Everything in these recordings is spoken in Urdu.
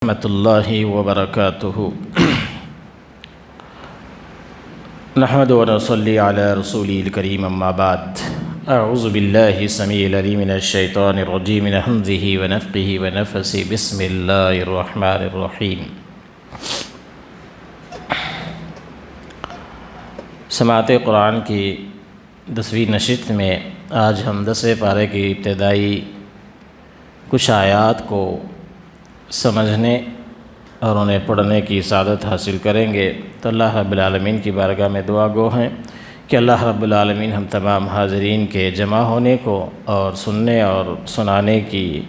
رحمۃ اللہ وبرکاتہ نحمد و نصلی علی رسول الکریم اما بعد اعوذ باللہ السمیع العلیم من الشیطان الرجیم من ہمزہ ونفخہ ونفثہ بسم اللہ الرحمن الرحیم۔ سماعت قرآن کی 10ویں نشست میں آج ہم 10ویں پارے کی ابتدائی کچھ آیات کو سمجھنے اور انہیں پڑھنے کی سعادت حاصل کریں گے، تو اللہ رب العالمین کی بارگاہ میں دعا گو ہیں کہ اللہ رب العالمین ہم تمام حاضرین کے جمع ہونے کو اور سننے اور سنانے کی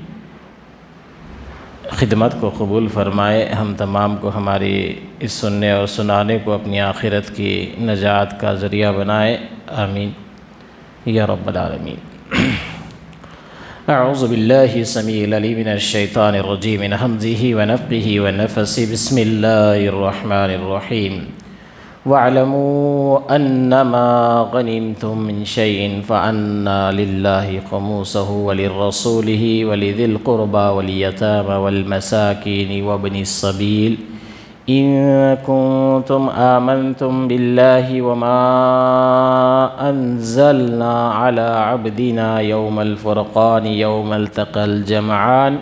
خدمت کو قبول فرمائے، ہم تمام کو ہماری اس سننے اور سنانے کو اپنی آخرت کی نجات کا ذریعہ بنائے، آمین یا رب العالمین۔ اعوذ باللہ السمیع العلیم من الشیطان الرجیم من ہمزہ ونفخہ ونفثہ بسم اللہ الرحمن الرحیم۔ وَاعْلَمُوا أَنَّمَا غَنِمْتُم مِّن شَيْءٍ فَأَنَّ لِلَّهِ خُمُسَهُ وَلِلرَّسُولِ وَلِذِي الْقُرْبَى وَالْيَتَامَى وَالْمَسَاكِينِ وَابْنِ السَّبِيلِ إِن كُنتُمْ آمَنتُم بِاللَّهِ وَمَا أَنزَلْنَا عَلَى عَبْدِنَا يَوْمَ الْفُرْقَانِ يَوْمَ الْتَقَى الْجَمْعَانِ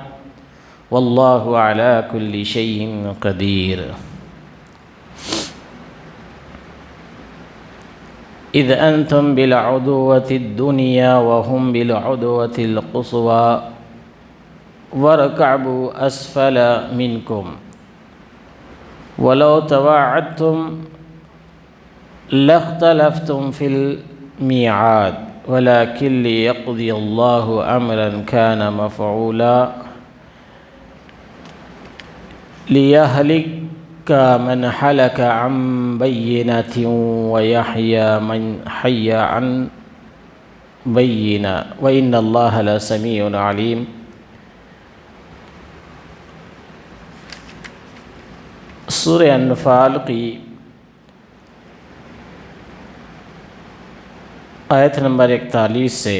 وَاللَّهُ عَلَى كُلِّ شَيْءٍ قَدِيرٌ۔ إِذْ أَنْتُمْ بِالْعُدْوَةِ الدُّنْيَا وَهُمْ بِالْعُدْوَةِ الْقُصْوَى وَارْكَبُوا أَسْفَلَ مِنْكُمْ وَلَوْ تَوَاعَدتُّمْ لَاخْتَلَفْتُمْ فِي الْمِيعَادِ وَلَكِنْ لِيَقْضِيَ اللَّهُ أَمْرًا كَانَ مَفْعُولًا لِيَهْلِكَ مَنْ هَلَكَ عَنْ بَيِّنَةٍ وَيَحْيَى مَنْ حَيَّ عَنْ بَيِّنَةٍ وَإِنَّ اللَّهَ لَسَمِيعٌ عَلِيمٌ۔ سورہ انفال کی آیت نمبر 41 سے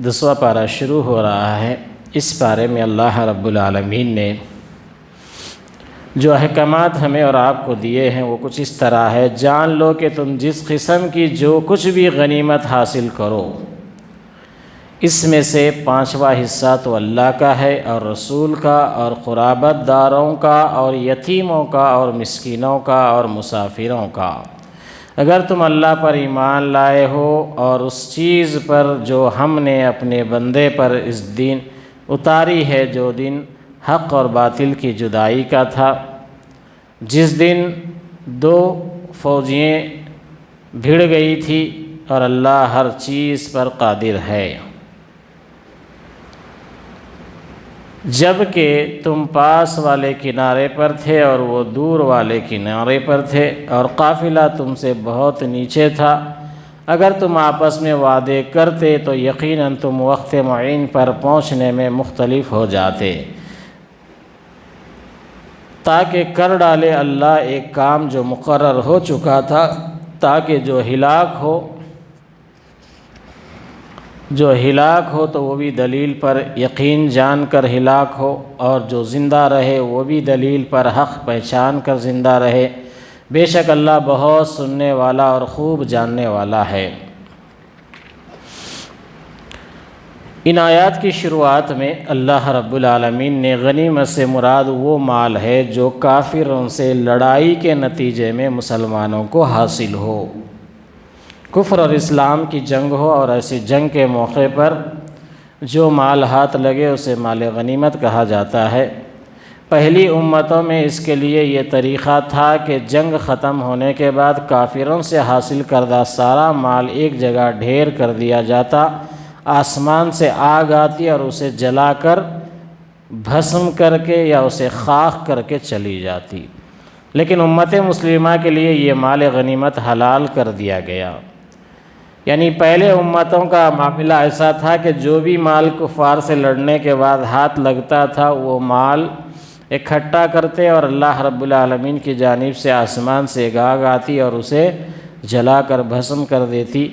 10واں پارہ شروع ہو رہا ہے۔ اس پارے میں اللہ رب العالمین نے جو احکامات ہمیں اور آپ کو دیے ہیں وہ کچھ اس طرح ہے: جان لو کہ تم جس قسم کی جو کچھ بھی غنیمت حاصل کرو، اس میں سے 5واں حصہ تو اللہ کا ہے اور رسول کا اور قرابت داروں کا اور یتیموں کا اور مسکینوں کا اور مسافروں کا، اگر تم اللہ پر ایمان لائے ہو اور اس چیز پر جو ہم نے اپنے بندے پر اس دن اتاری ہے، جو دن حق اور باطل کی جدائی کا تھا، جس دن دو فوجیں بھڑ گئی تھی اور اللہ ہر چیز پر قادر ہے، جب کہ تم پاس والے کنارے پر تھے اور وہ دور والے کنارے پر تھے اور قافلہ تم سے بہت نیچے تھا، اگر تم آپس میں وعدے کرتے تو یقیناً تم وقت معین پر پہنچنے میں مختلف ہو جاتے، تاکہ کر ڈالے اللہ ایک کام جو مقرر ہو چکا تھا، تاکہ جو ہلاک ہو تو وہ بھی دلیل پر یقین جان کر ہلاک ہو، اور جو زندہ رہے وہ بھی دلیل پر حق پہچان کر زندہ رہے، بے شک اللہ بہت سننے والا اور خوب جاننے والا ہے۔ ان آیات کی شروعات میں اللہ رب العالمین نے غنیمت سے مراد وہ مال ہے جو کافروں سے لڑائی کے نتیجے میں مسلمانوں کو حاصل ہو، کفر اور اسلام کی جنگ ہو، اور ایسی جنگ کے موقع پر جو مال ہاتھ لگے اسے مال غنیمت کہا جاتا ہے۔ پہلی امتوں میں اس کے لیے یہ طریقہ تھا کہ جنگ ختم ہونے کے بعد کافروں سے حاصل کردہ سارا مال ایک جگہ ڈھیر کر دیا جاتا، آسمان سے آگ آتی اور اسے جلا کر بھسم کر کے یا اسے خاک کر کے چلی جاتی، لیکن امت مسلمہ کے لیے یہ مال غنیمت حلال کر دیا گیا۔ یعنی پہلے امتوں کا معاملہ ایسا تھا کہ جو بھی مال کفار سے لڑنے کے بعد ہاتھ لگتا تھا وہ مال اکٹھا کرتے اور اللہ رب العالمین کی جانب سے آسمان سے ایک آگ آتی اور اسے جلا کر بھسم کر دیتی،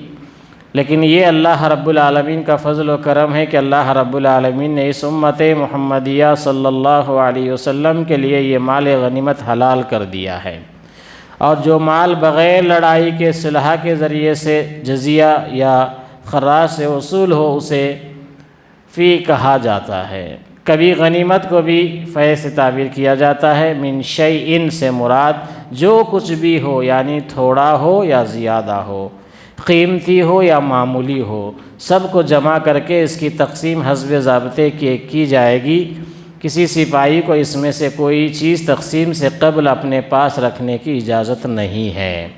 لیکن یہ اللہ رب العالمین کا فضل و کرم ہے کہ اللہ رب العالمین نے اس امت محمدیہ صلی اللہ علیہ وسلم کے لیے یہ مال غنیمت حلال کر دیا ہے، اور جو مال بغیر لڑائی کے صلح کے ذریعے سے جزیہ یا خراج سے وصول ہو اسے فی کہا جاتا ہے۔ کبھی غنیمت کو بھی فے سے تعبیر کیا جاتا ہے۔ من شیئن سے مراد جو کچھ بھی ہو، یعنی تھوڑا ہو یا زیادہ ہو، قیمتی ہو یا معمولی ہو، سب کو جمع کر کے اس کی تقسیم حسب ضابطے کی جائے گی۔ کسی سپاہی کو اس میں سے کوئی چیز تقسیم سے قبل اپنے پاس رکھنے کی اجازت نہیں ہے۔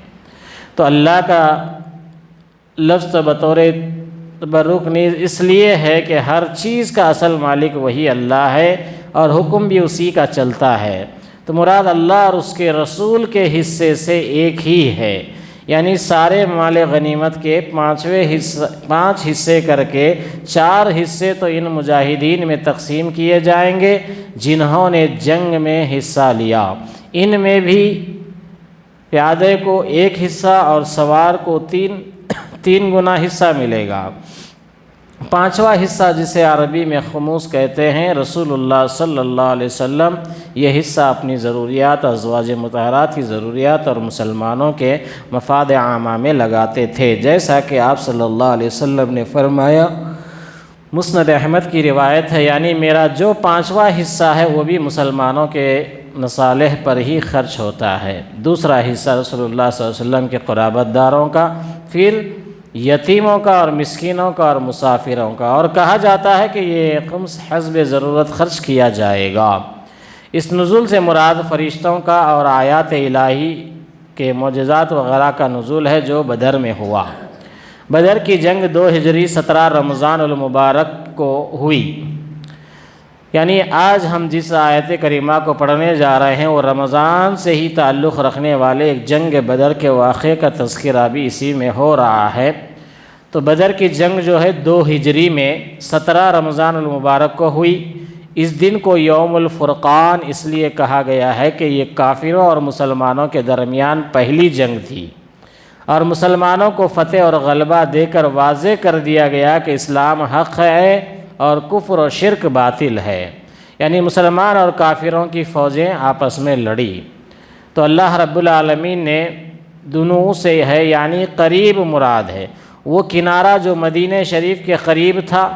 تو اللہ کا لفظ بطور تبرک نیز اس لیے ہے کہ ہر چیز کا اصل مالک وہی اللہ ہے اور حکم بھی اسی کا چلتا ہے۔ تو مراد اللہ اور اس کے رسول کے حصے سے ایک ہی ہے، یعنی سارے مال غنیمت کے 5 حصے کر کے 4 حصے تو ان مجاہدین میں تقسیم کیے جائیں گے جنہوں نے جنگ میں حصہ لیا۔ ان میں بھی پیادے کو 1 حصہ اور سوار کو 3 گنا حصہ ملے گا۔ 5واں حصہ جسے عربی میں خموس کہتے ہیں، رسول اللہ صلی اللہ علیہ وسلم یہ حصہ اپنی ضروریات، ازواج مطہرات کی ضروریات اور مسلمانوں کے مفاد عامہ میں لگاتے تھے، جیسا کہ آپ صلی اللہ علیہ وسلم نے فرمایا۔ مسند احمد کی روایت ہے، یعنی میرا جو 5واں حصہ ہے وہ بھی مسلمانوں کے مصالح پر ہی خرچ ہوتا ہے۔ دوسرا حصہ رسول اللہ صلی اللہ علیہ وسلم کے قرابت داروں کا، پھر یتیموں کا اور مسکینوں کا اور مسافروں کا، اور کہا جاتا ہے کہ یہ خمس حسب ضرورت خرچ کیا جائے گا۔ اس نزول سے مراد فرشتوں کا اور آیات الہی کے معجزات وغیرہ کا نزول ہے جو بدر میں ہوا۔ بدر کی جنگ 2 ہجری 17 رمضان المبارک کو ہوئی، یعنی آج ہم جس آیت کریمہ کو پڑھنے جا رہے ہیں وہ رمضان سے ہی تعلق رکھنے والے ایک جنگ بدر کے واقعے کا تذکرہ بھی اسی میں ہو رہا ہے۔ تو بدر کی جنگ جو ہے 2 ہجری میں 17 رمضان المبارک کو ہوئی۔ اس دن کو یوم الفرقان اس لیے کہا گیا ہے کہ یہ کافروں اور مسلمانوں کے درمیان پہلی جنگ تھی، اور مسلمانوں کو فتح اور غلبہ دے کر واضح کر دیا گیا کہ اسلام حق ہے اور کفر و شرک باطل ہے، یعنی مسلمان اور کافروں کی فوجیں آپس میں لڑی۔ تو اللہ رب العالمین نے دنوں سے ہے، یعنی قریب مراد ہے، وہ کنارہ جو مدینہ شریف کے قریب تھا،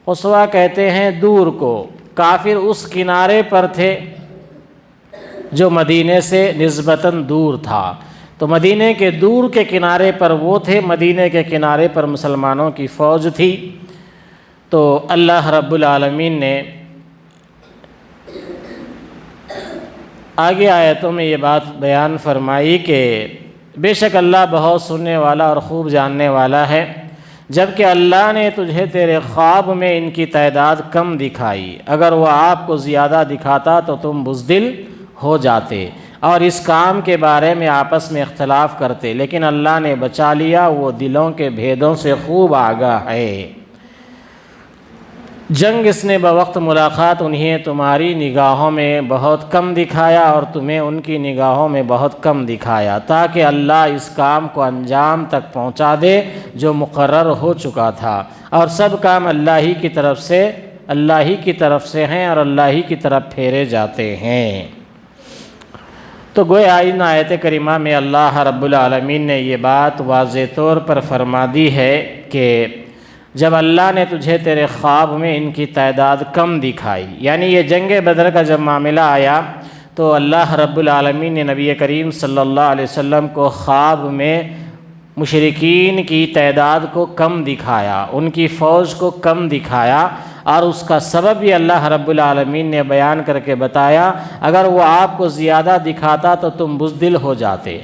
قصوہ کہتے ہیں دور کو، کافر اس کنارے پر تھے جو مدینہ سے نسبتاً دور تھا۔ تو مدینہ کے دور کے کنارے پر وہ تھے، مدینہ کے کنارے پر مسلمانوں کی فوج تھی۔ تو اللہ رب العالمین نے آگے آیتوں میں یہ بات بیان فرمائی کہ بے شک اللہ بہت سننے والا اور خوب جاننے والا ہے، جبکہ اللہ نے تجھے تیرے خواب میں ان کی تعداد کم دکھائی، اگر وہ آپ کو زیادہ دکھاتا تو تم بزدل ہو جاتے اور اس کام کے بارے میں آپس میں اختلاف کرتے، لیکن اللہ نے بچا لیا، وہ دلوں کے بھیدوں سے خوب آگاہ ہے۔ جنگ اس نے بوقت ملاقات انہیں تمہاری نگاہوں میں بہت کم دکھایا اور تمہیں ان کی نگاہوں میں بہت کم دکھایا، تاکہ اللہ اس کام کو انجام تک پہنچا دے جو مقرر ہو چکا تھا، اور سب کام اللہ ہی کی طرف سے ہیں اور اللہ ہی کی طرف پھیرے جاتے ہیں۔ تو گویا ان آیت کریمہ میں اللہ رب العالمین نے یہ بات واضح طور پر فرما دی ہے کہ جب اللہ نے تجھے تیرے خواب میں ان کی تعداد کم دکھائی، یعنی یہ جنگ بدر کا جب معاملہ آیا تو اللہ رب العالمین نے نبی کریم صلی اللہ علیہ وسلم کو خواب میں مشرکین کی تعداد کو کم دکھایا، ان کی فوج کو کم دکھایا، اور اس کا سبب بھی اللہ رب العالمین نے بیان کر کے بتایا، اگر وہ آپ کو زیادہ دکھاتا تو تم بزدل ہو جاتے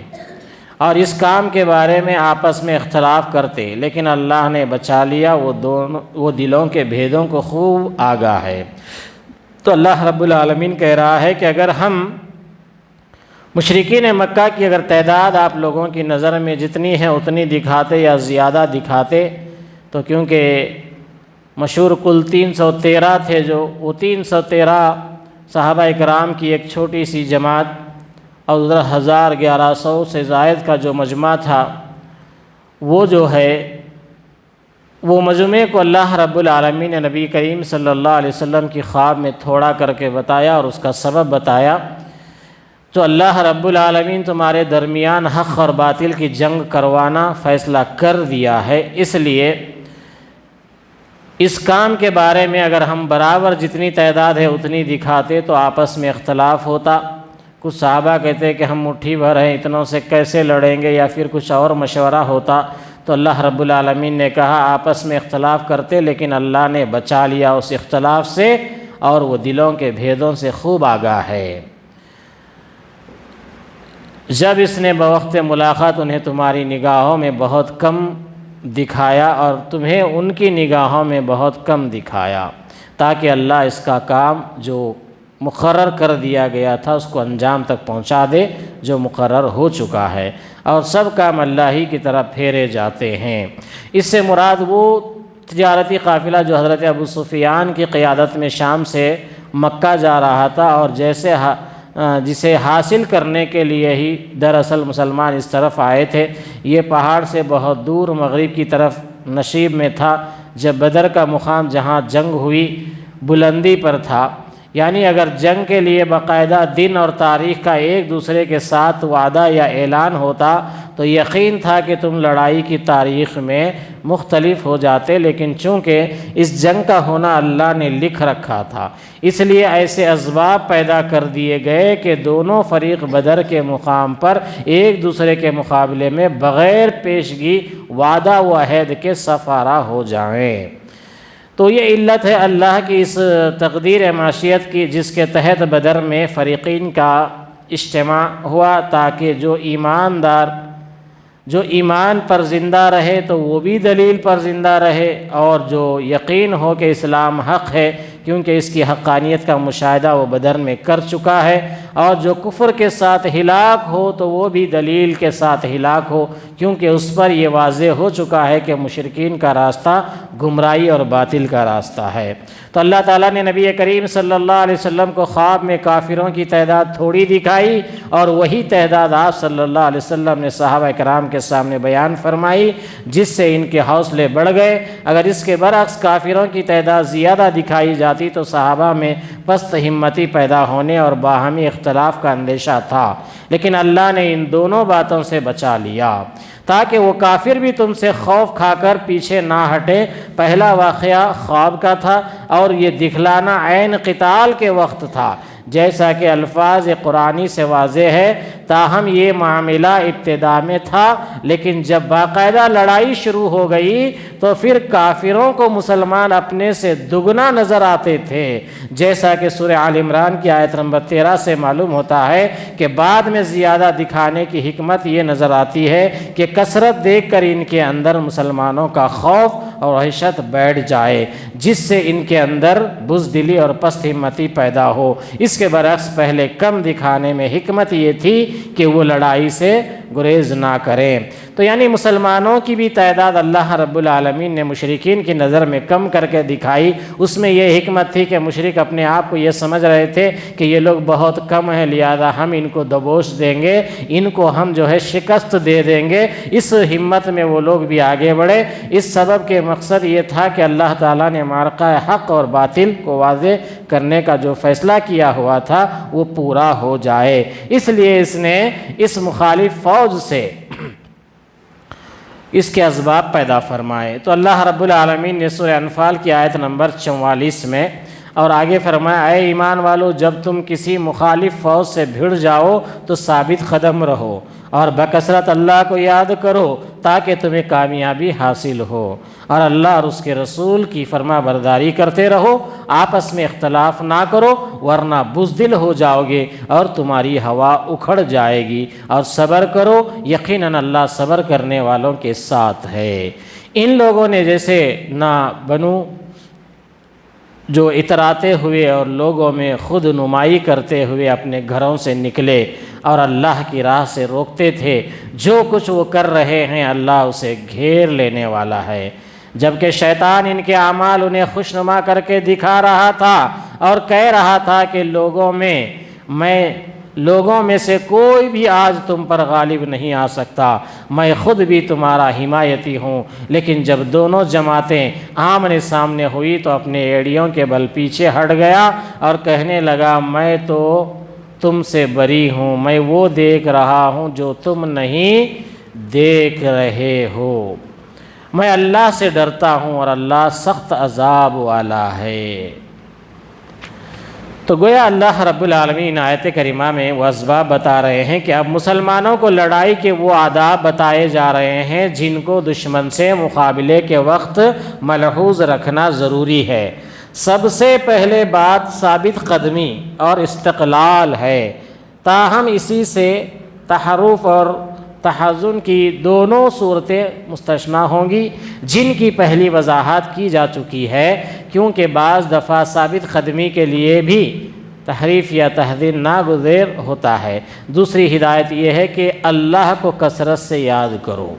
اور اس کام کے بارے میں آپس میں اختلاف کرتے، لیکن اللہ نے بچا لیا، وہ دلوں کے بھیدوں کو خوب آگاہ ہے۔ تو اللہ رب العالمین کہہ رہا ہے کہ اگر ہم مشرکین مکہ کی اگر تعداد آپ لوگوں کی نظر میں جتنی ہے اتنی دکھاتے یا زیادہ دکھاتے، تو کیونکہ مشہور کل 313 تھے، جو وہ 313 صحابہ اکرام کی ایک چھوٹی سی جماعت اور ادھر 1100 سے زائد کا جو مجمع تھا، وہ جو ہے وہ مجمع کو اللہ رب العالمین نے نبی کریم صلی اللہ علیہ وسلم کی خواب میں تھوڑا کر کے بتایا اور اس کا سبب بتایا، تو اللہ رب العالمین تمہارے درمیان حق اور باطل کی جنگ کروانا فیصلہ کر دیا ہے۔ اس لیے اس کام کے بارے میں اگر ہم برابر جتنی تعداد ہے اتنی دکھاتے تو آپس میں اختلاف ہوتا۔ کچھ صحابہ کہتے کہ ہم مٹھی بھر ہیں، اتنوں سے کیسے لڑیں گے، یا پھر کچھ اور مشورہ ہوتا۔ تو اللہ رب العالمین نے کہا آپس میں اختلاف کرتے، لیکن اللہ نے بچا لیا اس اختلاف سے، اور وہ دلوں کے بھیدوں سے خوب آگاہ ہے۔ جب اس نے بوقت ملاقات انہیں تمہاری نگاہوں میں بہت کم دکھایا اور تمہیں ان کی نگاہوں میں بہت کم دکھایا، تاکہ اللہ اس کا کام جو مقرر کر دیا گیا تھا اس کو انجام تک پہنچا دے جو مقرر ہو چکا ہے، اور سب کام اللہ ہی کی طرف پھیرے جاتے ہیں۔ اس سے مراد وہ تجارتی قافلہ جو حضرت ابو سفیان کی قیادت میں شام سے مکہ جا رہا تھا، اور جسے حاصل کرنے کے لیے ہی دراصل مسلمان اس طرف آئے تھے۔ یہ پہاڑ سے بہت دور مغرب کی طرف نشیب میں تھا۔ جب بدر کا مقام جہاں جنگ ہوئی بلندی پر تھا، یعنی اگر جنگ کے لیے باقاعدہ دن اور تاریخ کا ایک دوسرے کے ساتھ وعدہ یا اعلان ہوتا تو یقین تھا کہ تم لڑائی کی تاریخ میں مختلف ہو جاتے، لیکن چونکہ اس جنگ کا ہونا اللہ نے لکھ رکھا تھا، اس لیے ایسے اسباب پیدا کر دیے گئے کہ دونوں فریق بدر کے مقام پر ایک دوسرے کے مقابلے میں بغیر پیشگی وعدہ و عہد کے صف آرا ہو جائیں۔ تو یہ علت ہے اللہ کی اس تقدیر معاشیت کی، جس کے تحت بدر میں فریقین کا اجتماع ہوا، تاکہ جو ایمان پر زندہ رہے تو وہ بھی دلیل پر زندہ رہے، اور جو یقین ہو کہ اسلام حق ہے کیونکہ اس کی حقانیت کا مشاہدہ وہ بدر میں کر چکا ہے، اور جو کفر کے ساتھ ہلاک ہو تو وہ بھی دلیل کے ساتھ ہلاک ہو، کیونکہ اس پر یہ واضح ہو چکا ہے کہ مشرکین کا راستہ گمراہی اور باطل کا راستہ ہے۔ تو اللہ تعالیٰ نے نبی کریم صلی اللہ علیہ وسلم کو خواب میں کافروں کی تعداد تھوڑی دکھائی، اور وہی تعداد آپ صلی اللہ علیہ وسلم نے صحابہ کرام کے سامنے بیان فرمائی، جس سے ان کے حوصلے بڑھ گئے۔ اگر اس کے برعکس کافروں کی تعداد زیادہ دکھائی جاتی تو صحابہ میں پست ہمتی پیدا ہونے اور باہمی اختلاف کا اندیشہ تھا، لیکن اللہ نے ان دونوں باتوں سے بچا لیا تاکہ وہ کافر بھی تم سے خوف کھا کر پیچھے نہ ہٹے۔ پہلا واقعہ خواب کا تھا، اور یہ دکھلانا عین قتال کے وقت تھا، جیسا کہ الفاظ قرآنی سے واضح ہے۔ تاہم یہ معاملہ ابتدا میں تھا، لیکن جب باقاعدہ لڑائی شروع ہو گئی تو پھر کافروں کو مسلمان اپنے سے دگنا نظر آتے تھے، جیسا کہ سورہ آل عمران کی آیت نمبر 13 سے معلوم ہوتا ہے کہ بعد میں زیادہ دکھانے کی حکمت یہ نظر آتی ہے کہ کثرت دیکھ کر ان کے اندر مسلمانوں کا خوف اور وحشت بیٹھ جائے، جس سے ان کے اندر بزدلی اور پست ہمتی پیدا ہو۔ اس کے برعکس پہلے کم دکھانے میں حکمت یہ تھی کہ وہ لڑائی سے گریز نہ کریں۔ تو یعنی مسلمانوں کی بھی تعداد اللہ رب العالمین نے مشرکین کی نظر میں کم کر کے دکھائی۔ اس میں یہ حکمت تھی کہ مشرک اپنے آپ کو یہ سمجھ رہے تھے کہ یہ لوگ بہت کم ہیں، لہذا ہم ان کو دبوچ دیں گے، ان کو ہم شکست دے دیں گے۔ اس ہمت میں وہ لوگ بھی آگے بڑھے۔ اس سبب کے مقصد یہ تھا کہ اللہ تعالیٰ نے معرکہ حق اور باطل کو واضح کرنے کا جو فیصلہ کیا ہوا تھا وہ پورا ہو جائے، اس لیے اس نے اس مخالف فوج سے اس کے اسباب پیدا فرمائے۔ تو اللہ رب العالمین نے سورہ انفال کی آیت نمبر 44 میں اور آگے فرمایا، اے ایمان والو، جب تم کسی مخالف فوج سے بھڑ جاؤ تو ثابت قدم رہو اور بکثرت اللہ کو یاد کرو تاکہ تمہیں کامیابی حاصل ہو، اور اللہ اور اس کے رسول کی فرما برداری کرتے رہو، آپس میں اختلاف نہ کرو ورنہ بزدل ہو جاؤ گے اور تمہاری ہوا اکھڑ جائے گی، اور صبر کرو، یقیناً اللہ صبر کرنے والوں کے ساتھ ہے۔ ان لوگوں نے جیسے نہ بنو جو اتراتے ہوئے اور لوگوں میں خود نمائی کرتے ہوئے اپنے گھروں سے نکلے اور اللہ کی راہ سے روکتے تھے، جو کچھ وہ کر رہے ہیں اللہ اسے گھیر لینے والا ہے، جبکہ شیطان ان کے اعمال انہیں خوشنما کر کے دکھا رہا تھا اور کہہ رہا تھا کہ لوگوں میں میں لوگوں میں سے کوئی بھی آج تم پر غالب نہیں آ سکتا، میں خود بھی تمہارا حمایتی ہوں۔ لیکن جب دونوں جماعتیں آمنے سامنے ہوئی تو اپنے ایڑیوں کے بل پیچھے ہٹ گیا اور کہنے لگا میں تو تم سے بری ہوں، میں وہ دیکھ رہا ہوں جو تم نہیں دیکھ رہے ہو، میں اللہ سے ڈرتا ہوں اور اللہ سخت عذاب والا ہے۔ تو گویا اللہ رب العالمین آیت کریمہ میں وہ اسباب بتا رہے ہیں کہ اب مسلمانوں کو لڑائی کے وہ آداب بتائے جا رہے ہیں جن کو دشمن سے مقابلے کے وقت ملحوظ رکھنا ضروری ہے۔ سب سے پہلے بات ثابت قدمی اور استقلال ہے، تاہم اسی سے تحرف اور تحزن کی دونوں صورتیں مستثنیٰ ہوں گی، جن کی پہلی وضاحت کی جا چکی ہے، کیونکہ بعض دفعہ ثابت قدمی کے لیے بھی تحریف یا تحذیر ناگزیر ہوتا ہے۔ دوسری ہدایت یہ ہے کہ اللہ کو کثرت سے یاد کرو۔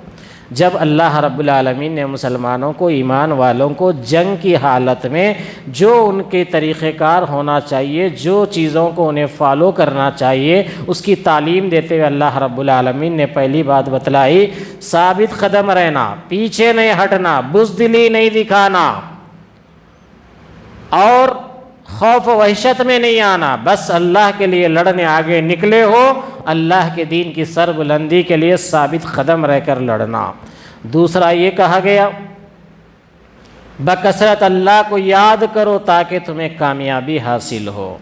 جب اللہ رب العالمین نے مسلمانوں کو، ایمان والوں کو جنگ کی حالت میں جو ان کے طریقہ کار ہونا چاہیے، جو چیزوں کو انہیں فالو کرنا چاہیے، اس کی تعلیم دیتے ہوئے اللہ رب العالمین نے پہلی بات بتلائی ثابت قدم رہنا، پیچھے نہیں ہٹنا، بزدلی نہیں دکھانا اور خوف و وحشت میں نہیں آنا، بس اللہ کے لیے لڑنے آگے نکلے ہو، اللہ کے دین کی سربلندی کے لیے ثابت قدم رہ کر لڑنا۔ دوسرا یہ کہا گیا بکثرت اللہ کو یاد کرو تاکہ تمہیں کامیابی حاصل ہو۔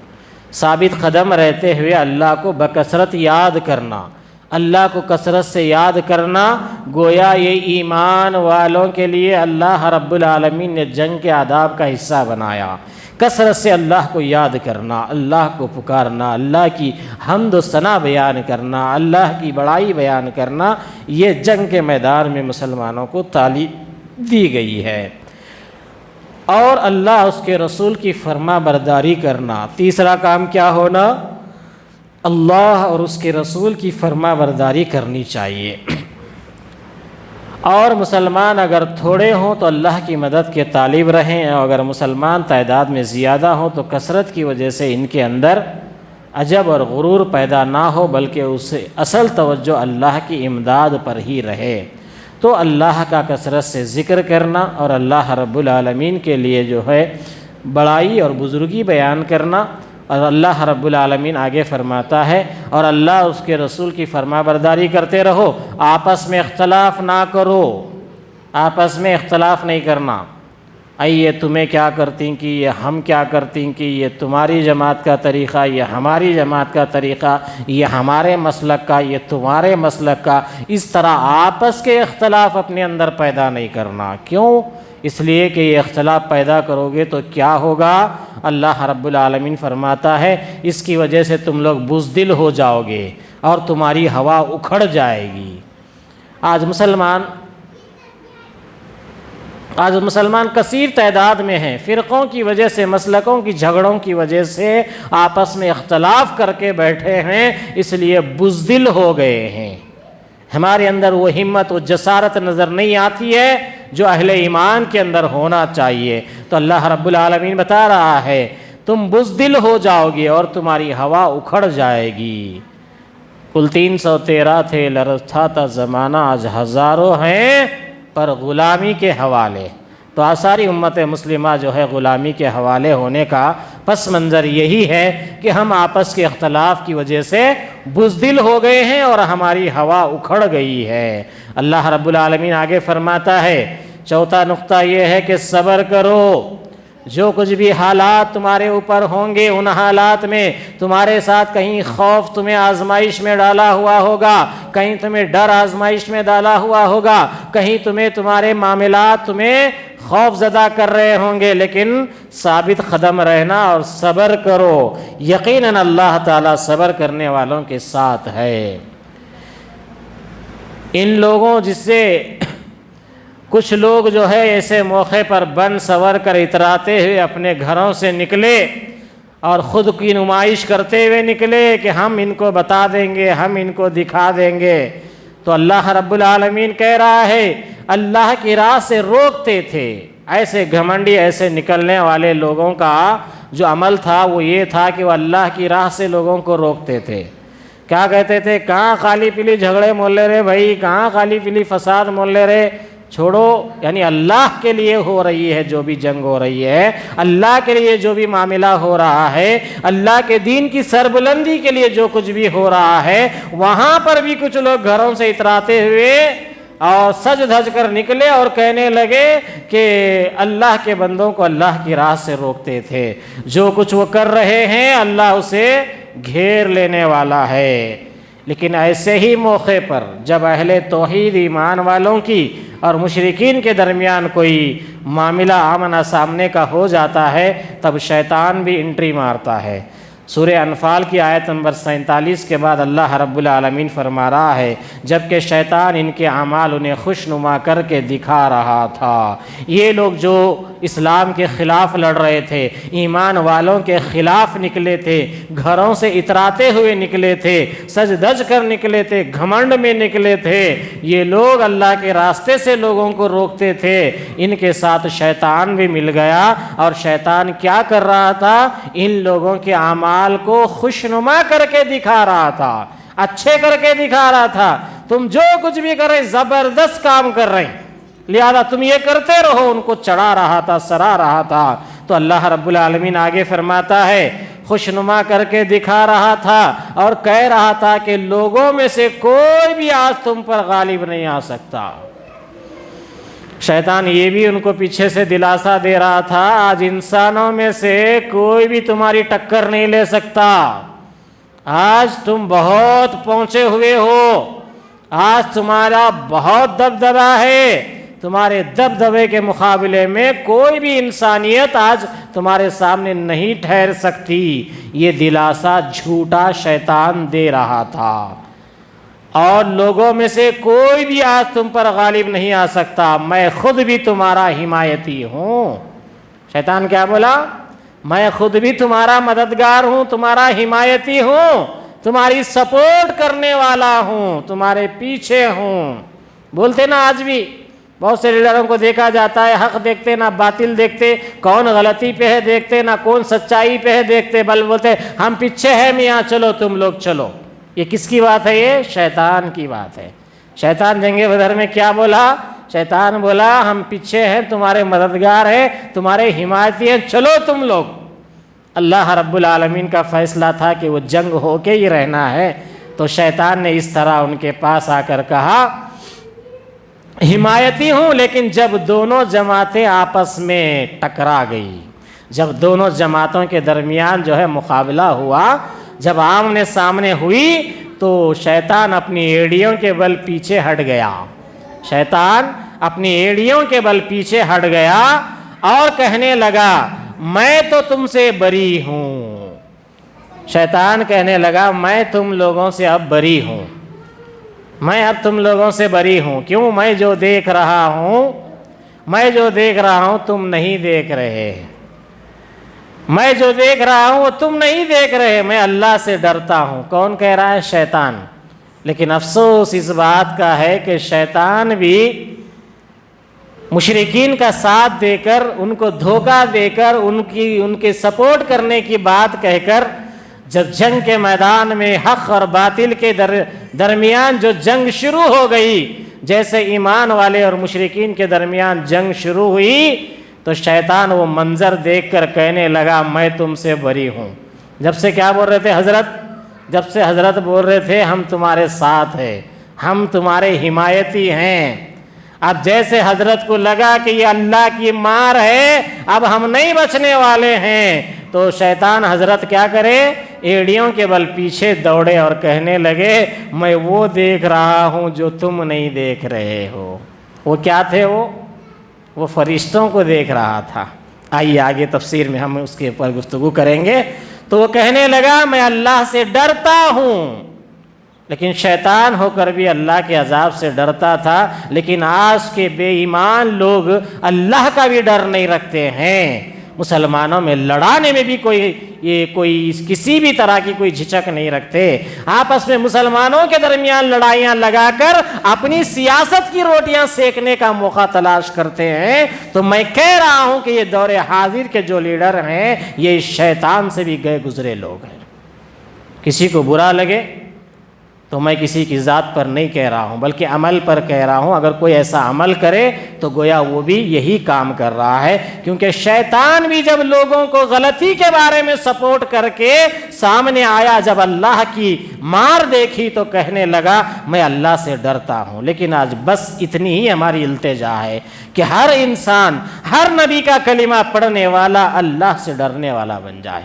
ثابت قدم رہتے ہوئے اللہ کو بکثرت یاد کرنا، اللہ کو کثرت سے یاد کرنا، گویا یہ ایمان والوں کے لیے اللہ رب العالمین نے جنگ کے آداب کا حصہ بنایا۔ کثرت سے اللہ کو یاد کرنا، اللہ کو پکارنا، اللہ کی حمد و ثنا بیان کرنا، اللہ کی بڑائی بیان کرنا، یہ جنگ کے میدان میں مسلمانوں کو تعلیم دی گئی ہے۔ اور اللہ اس کے رسول کی فرما برداری کرنا۔ تیسرا کام کیا ہونا؟ اللہ اور اس کے رسول کی فرما برداری کرنی چاہیے۔ اور مسلمان اگر تھوڑے ہوں تو اللہ کی مدد کے طالب رہیں، اور اگر مسلمان تعداد میں زیادہ ہوں تو کثرت کی وجہ سے ان کے اندر عجب اور غرور پیدا نہ ہو، بلکہ اسے اصل توجہ اللہ کی امداد پر ہی رہے۔ تو اللہ کا کثرت سے ذکر کرنا اور اللہ رب العالمین کے لیے جو ہے بڑائی اور بزرگی بیان کرنا، اور اللہ رب العالمین آگے فرماتا ہے اور اللہ اس کے رسول کی فرما برداری کرتے رہو، آپس میں اختلاف نہ کرو، آپس میں اختلاف نہیں کرنا۔ یہ تمہیں کیا کرتی کہ یہ ہم کیا کرتی کہ یہ تمہاری جماعت کا طریقہ، یہ ہماری جماعت کا طریقہ، یہ ہمارے مسلک کا، یہ تمہارے مسلک کا، اس طرح آپس کے اختلاف اپنے اندر پیدا نہیں کرنا۔ کیوں؟ اس لیے کہ یہ اختلاف پیدا کرو گے تو کیا ہوگا؟ اللہ رب العالمین فرماتا ہے اس کی وجہ سے تم لوگ بزدل ہو جاؤ گے اور تمہاری ہوا اکھڑ جائے گی۔ آج مسلمان کثیر تعداد میں ہیں، فرقوں کی وجہ سے، مسلکوں کی جھگڑوں کی وجہ سے آپس میں اختلاف کر کے بیٹھے ہیں، اس لیے بزدل ہو گئے ہیں۔ ہمارے اندر وہ ہمت و جسارت نظر نہیں آتی ہے جو اہل ایمان کے اندر ہونا چاہیے۔ تو اللہ رب العالمین بتا رہا ہے تم بزدل ہو جاؤ گے اور تمہاری ہوا اکھڑ جائے گی۔ کل 313 تھے، لرزتا تھا زمانہ، آج ہزاروں ہیں پر غلامی کے حوالے۔ تو آثاری امت مسلمہ جو ہے غلامی کے حوالے ہونے کا پس منظر یہی ہے کہ ہم آپس کے اختلاف کی وجہ سے بزدل ہو گئے ہیں اور ہماری ہوا اکھڑ گئی ہے۔ اللہ رب العالمین آگے فرماتا ہے، چوتھا نقطہ یہ ہے کہ صبر کرو۔ جو کچھ بھی حالات تمہارے اوپر ہوں گے، ان حالات میں تمہارے ساتھ کہیں خوف تمہیں آزمائش میں ڈالا ہوا ہوگا، کہیں تمہیں ڈر آزمائش میں ڈالا ہوا ہوگا، کہیں تمہارے معاملات تمہیں خوف زدہ کر رہے ہوں گے، لیکن ثابت قدم رہنا اور صبر کرو۔ یقیناً اللہ تعالیٰ صبر کرنے والوں کے ساتھ ہے۔ ان لوگوں جس سے کچھ لوگ جو ہے ایسے موقع پر بن سور کر اتراتے ہوئے اپنے گھروں سے نکلے اور خود کی نمائش کرتے ہوئے نکلے کہ ہم ان کو بتا دیں گے، ہم ان کو دکھا دیں گے، تو اللہ رب العالمین کہہ رہا ہے اللہ کی راہ سے روکتے تھے۔ ایسے گھمنڈی، ایسے نکلنے والے لوگوں کا جو عمل تھا وہ یہ تھا کہ وہ اللہ کی راہ سے لوگوں کو روکتے تھے۔ کیا کہتے تھے؟ کہاں خالی پیلی جھگڑے مول لے رہے بھائی، کہاں خالی پیلی فساد مول لے رہے، چھوڑو. یعنی اللہ کے لیے ہو رہی ہے جو بھی جنگ ہو رہی ہے، اللہ کے لیے جو بھی معاملہ ہو رہا ہے، اللہ کے دین کی سربلندی کے لیے جو کچھ بھی ہو رہا ہے، وہاں پر بھی کچھ لوگ گھروں سے اتراتے ہوئے اور سج دھج کر نکلے اور کہنے لگے کہ اللہ کے بندوں کو اللہ کی راہ سے روکتے تھے. جو کچھ وہ کر رہے ہیں اللہ اسے گھیر لینے والا ہے. لیکن ایسے ہی موقع پر جب اہل توحید ایمان والوں کی اور مشرکین کے درمیان کوئی معاملہ آمنا سامنے کا ہو جاتا ہے، تب شیطان بھی انٹری مارتا ہے. سورہ انفال کی آیت نمبر 47 کے بعد اللہ رب العالمین فرما رہا ہے، جبکہ شیطان ان کے اعمال انہیں خوشنما کر کے دکھا رہا تھا. یہ لوگ جو اسلام کے خلاف لڑ رہے تھے، ایمان والوں کے خلاف نکلے تھے، گھروں سے اتراتے ہوئے نکلے تھے، سج دج کر نکلے تھے، گھمنڈ میں نکلے تھے، یہ لوگ اللہ کے راستے سے لوگوں کو روکتے تھے. ان کے ساتھ شیطان بھی مل گیا، اور شیطان کیا کر رہا تھا؟ ان لوگوں کے اعمال کو خوشنما کر کے دکھا رہا تھا، اچھے کر کے دکھا رہا تھا. تم جو کچھ بھی کر رہے زبردست کام کر رہے ہیں، لہذا تم یہ کرتے رہو. ان کو چڑھا رہا تھا، سرا رہا تھا. تو اللہ رب العالمین آگے فرماتا ہے، خوشنما کر کے دکھا رہا تھا اور کہہ رہا تھا کہ لوگوں میں سے کوئی بھی آج تم پر غالب نہیں آ سکتا. شیطان یہ بھی ان کو پیچھے سے دلاسا دے رہا تھا، آج انسانوں میں سے کوئی بھی تمہاری ٹکر نہیں لے سکتا. آج تم بہت پہنچے ہوئے ہو، آج تمہارا بہت دبدبہ ہے. تمہارے دبدبے کے مقابلے میں کوئی بھی انسانیت آج تمہارے سامنے نہیں ٹھہر سکتی. یہ دلاسا جھوٹا شیطان دے رہا تھا. اور لوگوں میں سے کوئی بھی آج تم پر غالب نہیں آ سکتا، میں خود بھی تمہارا حمایتی ہوں. شیطان کیا بولا؟ میں خود بھی تمہارا مددگار ہوں، تمہارا حمایتی ہوں، تمہاری سپورٹ کرنے والا ہوں، تمہارے پیچھے ہوں. بولتے نا آج بھی بہت سے لیڈروں کو دیکھا جاتا ہے، حق دیکھتے نہ باطل دیکھتے، کون غلطی پہ ہے دیکھتے نہ کون سچائی پہ ہے دیکھتے، بل بولتے ہم پیچھے ہیں میاں، چلو تم لوگ چلو. یہ کس کی بات ہے؟ یہ شیطان کی بات ہے. شیطان جنگ بدر میں کیا بولا؟ شیطان بولا ہم پیچھے ہیں، تمہارے مددگار ہیں، تمہارے حمایتی ہیں، چلو تم لوگ. اللہ رب العالمین کا فیصلہ تھا کہ وہ جنگ ہو کے ہی رہنا ہے. تو شیطان نے اس طرح ان کے پاس آ کر کہا حمایتی ہوں. لیکن جب دونوں جماعتیں آپس میں ٹکرا گئی، جب دونوں جماعتوں کے درمیان جو ہے مقابلہ ہوا، جب آمنے سامنے ہوئی، تو شیطان اپنی ایڑیوں کے بل پیچھے ہٹ گیا. شیطان اپنی ایڑیوں کے بل پیچھے ہٹ گیا اور کہنے لگا میں تو تم سے بری ہوں. شیطان کہنے لگا میں تم لوگوں سے اب بری ہوں، میں اب تم لوگوں سے بری ہوں. کیوں؟ میں جو دیکھ رہا ہوں تم نہیں دیکھ رہے، میں جو دیکھ رہا ہوں وہ تم نہیں دیکھ رہے. میں اللہ سے ڈرتا ہوں. کون کہہ رہا ہے؟ شیطان. لیکن افسوس اس بات کا ہے کہ شیطان بھی مشرکین کا ساتھ دے کر، ان کو دھوکہ دے کر، ان کے سپورٹ کرنے کی بات کہہ کر، جب جنگ کے میدان میں حق اور باطل کے درمیان جو جنگ شروع ہو گئی، جیسے ایمان والے اور مشرکین کے درمیان جنگ شروع ہوئی، تو شیطان وہ منظر دیکھ کر کہنے لگا میں تم سے بری ہوں. جب سے کیا بول رہے تھے حضرت؟ جب سے حضرت بول رہے تھے ہم تمہارے ساتھ ہیں، ہم تمہارے حمایتی ہیں. اب جیسے حضرت کو لگا کہ یہ اللہ کی مار ہے، اب ہم نہیں بچنے والے ہیں، تو شیطان حضرت کیا کرے؟ ایڑیوں کے بل پیچھے دوڑے اور کہنے لگے میں وہ دیکھ رہا ہوں جو تم نہیں دیکھ رہے ہو. وہ کیا تھے؟ وہ فرشتوں کو دیکھ رہا تھا. آئیے آگے تفسیر میں ہم اس کے اوپر گفتگو کریں گے. تو وہ کہنے لگا میں اللہ سے ڈرتا ہوں، لیکن شیطان ہو کر بھی اللہ کے عذاب سے ڈرتا تھا. لیکن آج کے بے ایمان لوگ اللہ کا بھی ڈر نہیں رکھتے ہیں. مسلمانوں میں لڑانے میں بھی کوئی کسی بھی طرح کی کوئی جھجک نہیں رکھتے. آپس میں مسلمانوں کے درمیان لڑائیاں لگا کر اپنی سیاست کی روٹیاں سیکنے کا موقع تلاش کرتے ہیں. تو میں کہہ رہا ہوں کہ یہ دور حاضر کے جو لیڈر ہیں یہ شیطان سے بھی گئے گزرے لوگ ہیں. کسی کو برا لگے تو میں کسی کی ذات پر نہیں کہہ رہا ہوں بلکہ عمل پر کہہ رہا ہوں۔ اگر کوئی ایسا عمل کرے تو گویا وہ بھی یہی کام کر رہا ہے، کیونکہ شیطان بھی جب لوگوں کو غلطی کے بارے میں سپورٹ کر کے سامنے آیا، جب اللہ کی مار دیکھی تو کہنے لگا میں اللہ سے ڈرتا ہوں۔ لیکن آج بس اتنی ہی ہماری التجا ہے کہ ہر انسان، ہر نبی کا کلمہ پڑھنے والا اللہ سے ڈرنے والا بن جائے،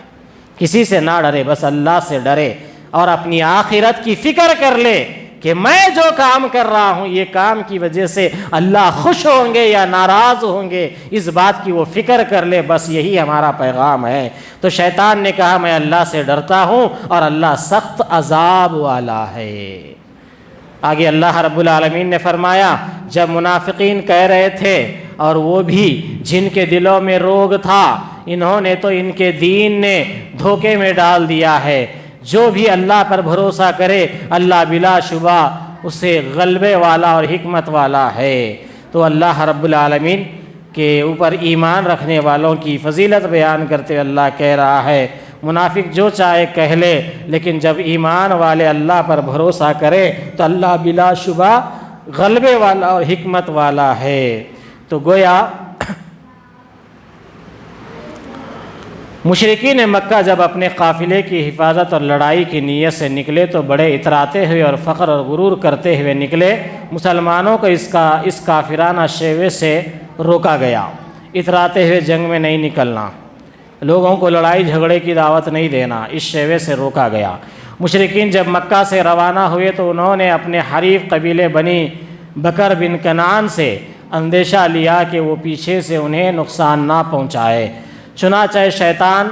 کسی سے نہ ڈرے، بس اللہ سے ڈرے اور اپنی آخرت کی فکر کر لے کہ میں جو کام کر رہا ہوں یہ کام کی وجہ سے اللہ خوش ہوں گے یا ناراض ہوں گے، اس بات کی وہ فکر کر لے۔ بس یہی ہمارا پیغام ہے۔ تو شیطان نے کہا میں اللہ سے ڈرتا ہوں اور اللہ سخت عذاب والا ہے۔ آگے اللہ رب العالمین نے فرمایا جب منافقین کہہ رہے تھے، اور وہ بھی جن کے دلوں میں روگ تھا، انہوں نے تو ان کے دین نے دھوکے میں ڈال دیا ہے۔ جو بھی اللہ پر بھروسہ کرے اللہ بلا شبہ اسے غلبے والا اور حکمت والا ہے۔ تو اللہ رب العالمین کے اوپر ایمان رکھنے والوں کی فضیلت بیان کرتے اللہ کہہ رہا ہے منافق جو چاہے کہہ لے، لیکن جب ایمان والے اللہ پر بھروسہ کرے تو اللہ بلا شبہ غلبے والا اور حکمت والا ہے۔ تو گویا مشرکین مکہ جب اپنے قافلے کی حفاظت اور لڑائی کی نیت سے نکلے تو بڑے اتراتے ہوئے اور فخر اور غرور کرتے ہوئے نکلے۔ مسلمانوں کو اس کافرانہ شیوے سے روکا گیا، اتراتے ہوئے جنگ میں نہیں نکلنا، لوگوں کو لڑائی جھگڑے کی دعوت نہیں دینا، اس شیوے سے روکا گیا۔ مشرکین جب مکہ سے روانہ ہوئے تو انہوں نے اپنے حریف قبیلے بنی بکر بن کنعان سے اندیشہ لیا کہ وہ پیچھے سے انہیں نقصان نہ پہنچائے۔ چنانچہ شیطان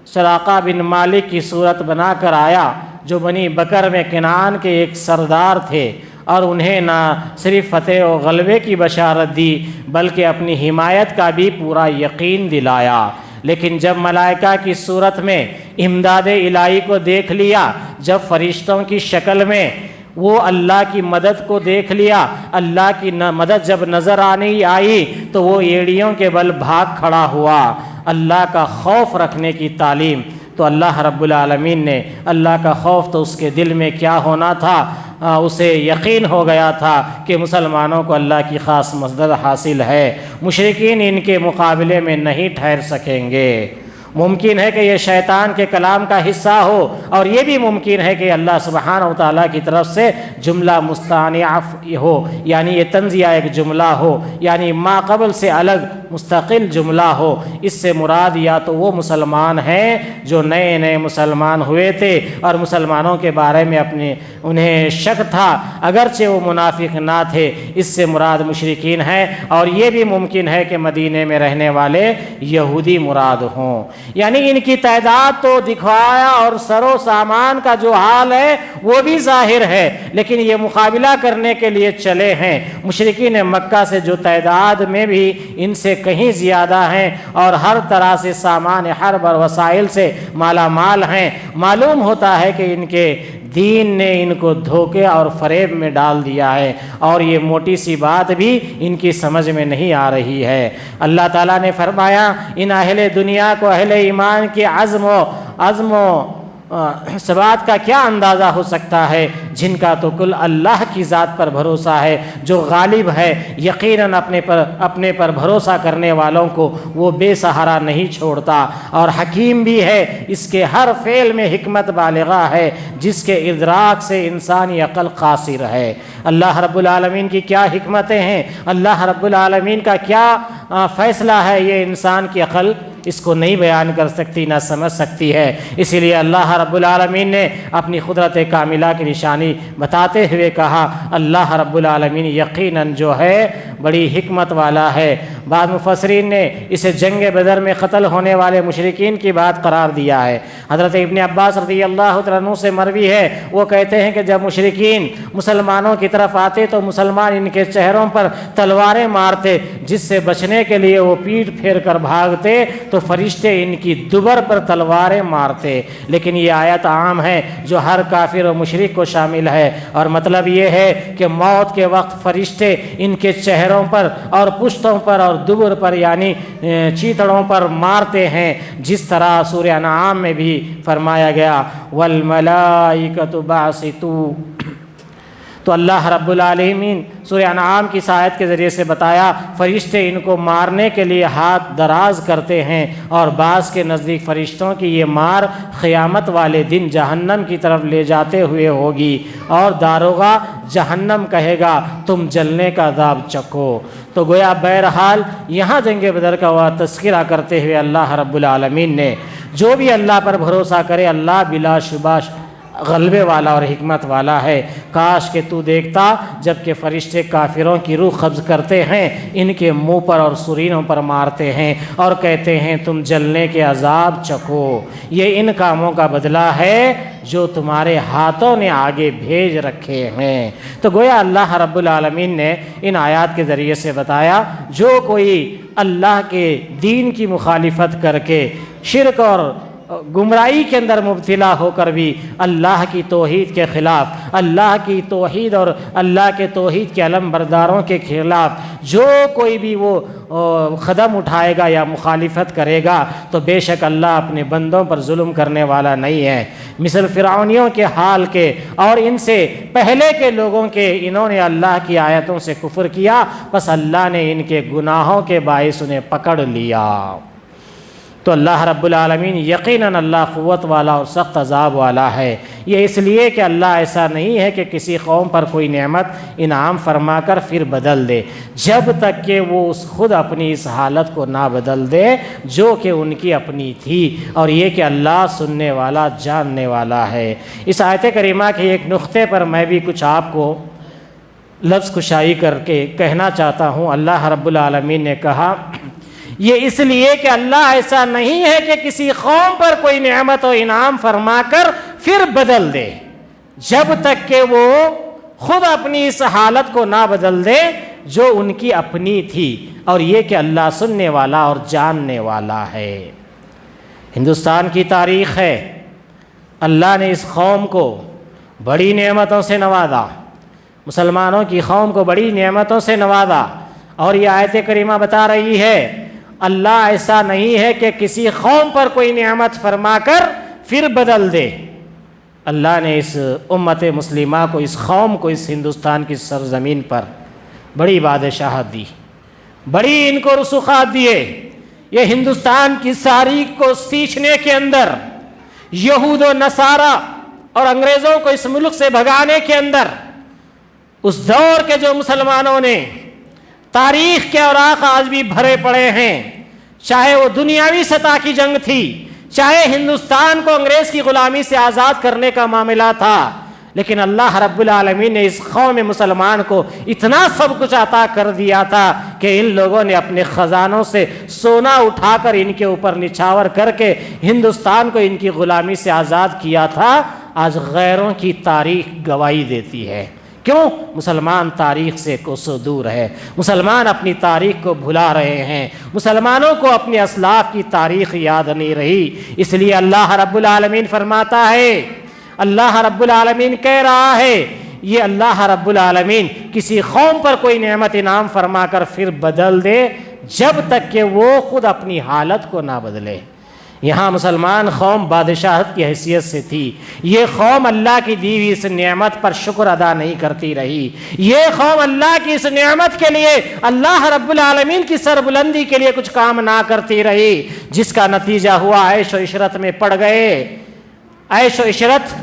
سراقہ بن مالک کی صورت بنا کر آیا، جو بنی بکر میں کنعان کے ایک سردار تھے، اور انہیں نہ صرف فتح و غلبے کی بشارت دی بلکہ اپنی حمایت کا بھی پورا یقین دلایا۔ لیکن جب ملائکہ کی صورت میں امداد الہی کو دیکھ لیا، جب فرشتوں کی شکل میں وہ اللہ کی مدد کو دیکھ لیا، اللہ کی مدد جب نظر آئی تو وہ ایڑیوں کے بل بھاگ کھڑا ہوا۔ اللہ کا خوف رکھنے کی تعلیم تو اللہ رب العالمین نے، اللہ کا خوف تو اس کے دل میں کیا ہونا تھا، اسے یقین ہو گیا تھا کہ مسلمانوں کو اللہ کی خاص مدد حاصل ہے، مشرکین ان کے مقابلے میں نہیں ٹھہر سکیں گے۔ ممکن ہے کہ یہ شیطان کے کلام کا حصہ ہو، اور یہ بھی ممکن ہے کہ اللہ سبحانہ و تعالیٰ کی طرف سے جملہ مستأنف ہو، یعنی یہ تنزیہ ایک جملہ ہو، یعنی ما قبل سے الگ مستقل جملہ ہو۔ اس سے مراد یا تو وہ مسلمان ہیں جو نئے نئے مسلمان ہوئے تھے اور مسلمانوں کے بارے میں انہیں شک تھا، اگرچہ وہ منافق نہ تھے، اس سے مراد مشرکین ہیں، اور یہ بھی ممکن ہے کہ مدینے میں رہنے والے یہودی مراد ہوں۔ یعنی ان کی تعداد تو دکھایا اور سر و سامان کا جو حال ہے وہ بھی ظاہر ہے، لیکن یہ مقابلہ کرنے کے لیے چلے ہیں۔ مشرکین مکہ سے جو تعداد میں بھی ان سے کہیں زیادہ ہیں اور ہر طرح سے سامان حرب اور وسائل سے مالا مال ہیں، معلوم ہوتا ہے کہ ان کے دین نے ان کو دھوکے اور فریب میں ڈال دیا ہے، اور یہ موٹی سی بات بھی ان کی سمجھ میں نہیں آ رہی ہے۔ اللہ تعالیٰ نے فرمایا ان اہل دنیا کو اہل ایمان کے عزم و ثبات کا کیا اندازہ ہو سکتا ہے، جن کا تو کل اللہ کی ذات پر بھروسہ ہے جو غالب ہے، یقیناً اپنے پر بھروسہ کرنے والوں کو وہ بے سہارا نہیں چھوڑتا، اور حکیم بھی ہے، اس کے ہر فعل میں حکمت بالغہ ہے جس کے ادراک سے انسانی عقل قاصر ہے۔ اللہ رب العالمین کی کیا حکمتیں ہیں، اللہ رب العالمین کا کیا فیصلہ ہے، یہ انسان کی عقل اس کو نہیں بیان کر سکتی، نہ سمجھ سکتی ہے۔ اسی لیے اللہ رب العالمین نے اپنی قدرت کاملہ کی نشانی بتاتے ہوئے کہا اللہ رب العالمین یقیناً جو ہے بڑی حکمت والا ہے۔ بعض مفسرین نے اسے جنگ بدر میں قتل ہونے والے مشرکین کی بات قرار دیا ہے۔ حضرت ابن عباس رضی اللہ عنہ سے مروی ہے، وہ کہتے ہیں کہ جب مشرکین مسلمانوں کی طرف آتے تو مسلمان ان کے چہروں پر تلواریں مارتے، جس سے بچنے کے لیے وہ پیٹ پھیر کر بھاگتے تو فرشتے ان کی دبر پر تلواریں مارتے۔ لیکن یہ آیت عام ہے جو ہر کافر و مشرک کو شامل ہے، اور مطلب یہ ہے کہ موت کے وقت فرشتے ان کے چہروں پر اور پشتوں پر اور دبر پر یعنی چیتڑوں پر مارتے ہیں، جس طرح سورہ انعام میں بھی فرمایا گیا والملائکۃ باسطوا تو اللہ رب العالمین سورہ انعام کی آیت کے ذریعے سے بتایا فرشتے ان کو مارنے کے لیے ہاتھ دراز کرتے ہیں، اور بعض کے نزدیک فرشتوں کی یہ مار قیامت والے دن جہنم کی طرف لے جاتے ہوئے ہوگی، اور داروغہ جہنم کہے گا تم جلنے کا عذاب چکھو۔ تو گویا بہرحال یہاں جنگ بدر کا وہ تذکرہ کرتے ہوئے اللہ رب العالمین نے جو بھی اللہ پر بھروسہ کرے اللہ بلا شبہ غلبے والا اور حکمت والا ہے۔ کاش کہ تو دیکھتا جب کہ فرشتے کافروں کی روح قبض کرتے ہیں، ان کے منہ پر اور سرینوں پر مارتے ہیں اور کہتے ہیں تم جلنے کے عذاب چکھو، یہ ان کاموں کا بدلہ ہے جو تمہارے ہاتھوں نے آگے بھیج رکھے ہیں۔ تو گویا اللہ رب العالمین نے ان آیات کے ذریعے سے بتایا جو کوئی اللہ کے دین کی مخالفت کر کے شرک اور گمراہی کے اندر مبتلا ہو کر بھی اللہ کی توحید کے خلاف، اللہ کی توحید اور اللہ کے توحید کے علم برداروں کے خلاف جو کوئی بھی وہ قدم اٹھائے گا یا مخالفت کرے گا تو بے شک اللہ اپنے بندوں پر ظلم کرنے والا نہیں ہے۔ مثل فرعونیوں کے حال کے اور ان سے پہلے کے لوگوں کے، انہوں نے اللہ کی آیتوں سے کفر کیا، بس اللہ نے ان کے گناہوں کے باعث انہیں پکڑ لیا۔ تو اللہ رب العالمین یقیناً اللہ قوت والا اور سخت عذاب والا ہے۔ یہ اس لیے کہ اللہ ایسا نہیں ہے کہ کسی قوم پر کوئی نعمت انعام فرما کر پھر بدل دے جب تک کہ وہ خود اپنی اس حالت کو نہ بدل دے جو کہ ان کی اپنی تھی، اور یہ کہ اللہ سننے والا جاننے والا ہے۔ اس آیت کریمہ کے ایک نقطے پر میں بھی کچھ آپ کو لفظ کشائی کر کے کہنا چاہتا ہوں۔ اللہ رب العالمین نے کہا یہ اس لیے کہ اللہ ایسا نہیں ہے کہ کسی قوم پر کوئی نعمت و انعام فرما کر پھر بدل دے جب تک کہ وہ خود اپنی اس حالت کو نہ بدل دے جو ان کی اپنی تھی، اور یہ کہ اللہ سننے والا اور جاننے والا ہے۔ ہندوستان کی تاریخ ہے، اللہ نے اس قوم کو بڑی نعمتوں سے نوازا، مسلمانوں کی قوم کو بڑی نعمتوں سے نوازا، اور یہ آیت کریمہ بتا رہی ہے اللہ ایسا نہیں ہے کہ کسی قوم پر کوئی نعمت فرما کر پھر بدل دے۔ اللہ نے اس امت مسلمہ کو، اس قوم کو، اس ہندوستان کی سرزمین پر بڑی بادشاہت دی، بڑی ان کو رسوخات دیے۔ یہ ہندوستان کی تاریخ کو سیچنے کے اندر، یہود و نصارہ اور انگریزوں کو اس ملک سے بھگانے کے اندر، اس دور کے جو مسلمانوں نے تاریخ کے اوراق آج بھی بھرے پڑے ہیں، چاہے وہ دنیاوی سطح کی جنگ تھی، چاہے ہندوستان کو انگریز کی غلامی سے آزاد کرنے کا معاملہ تھا، لیکن اللہ رب العالمین نے اس قوم مسلمان کو اتنا سب کچھ عطا کر دیا تھا کہ ان لوگوں نے اپنے خزانوں سے سونا اٹھا کر ان کے اوپر نچھاور کر کے ہندوستان کو ان کی غلامی سے آزاد کیا تھا۔ آج غیروں کی تاریخ گواہی دیتی ہے۔ کیوں؟ مسلمان تاریخ سے کوسوں دور ہے، مسلمان اپنی تاریخ کو بھلا رہے ہیں، مسلمانوں کو اپنے اسلاف کی تاریخ یاد نہیں رہی۔ اس لیے اللہ رب العالمین فرماتا ہے، اللہ رب العالمین کہہ رہا ہے، یہ اللہ رب العالمین کسی قوم پر کوئی نعمت انعام فرما کر پھر بدل دے جب تک کہ وہ خود اپنی حالت کو نہ بدلے۔ یہاں مسلمان قوم بادشاہت کی حیثیت سے تھی، یہ قوم اللہ کی دی ہوئی اس نعمت پر شکر ادا نہیں کرتی رہی، یہ قوم اللہ کی اس نعمت کے لیے، اللہ رب العالمین کی سربلندی کے لیے کچھ کام نہ کرتی رہی، جس کا نتیجہ ہوا عیش و عشرت میں پڑ گئے۔ عیش و عشرت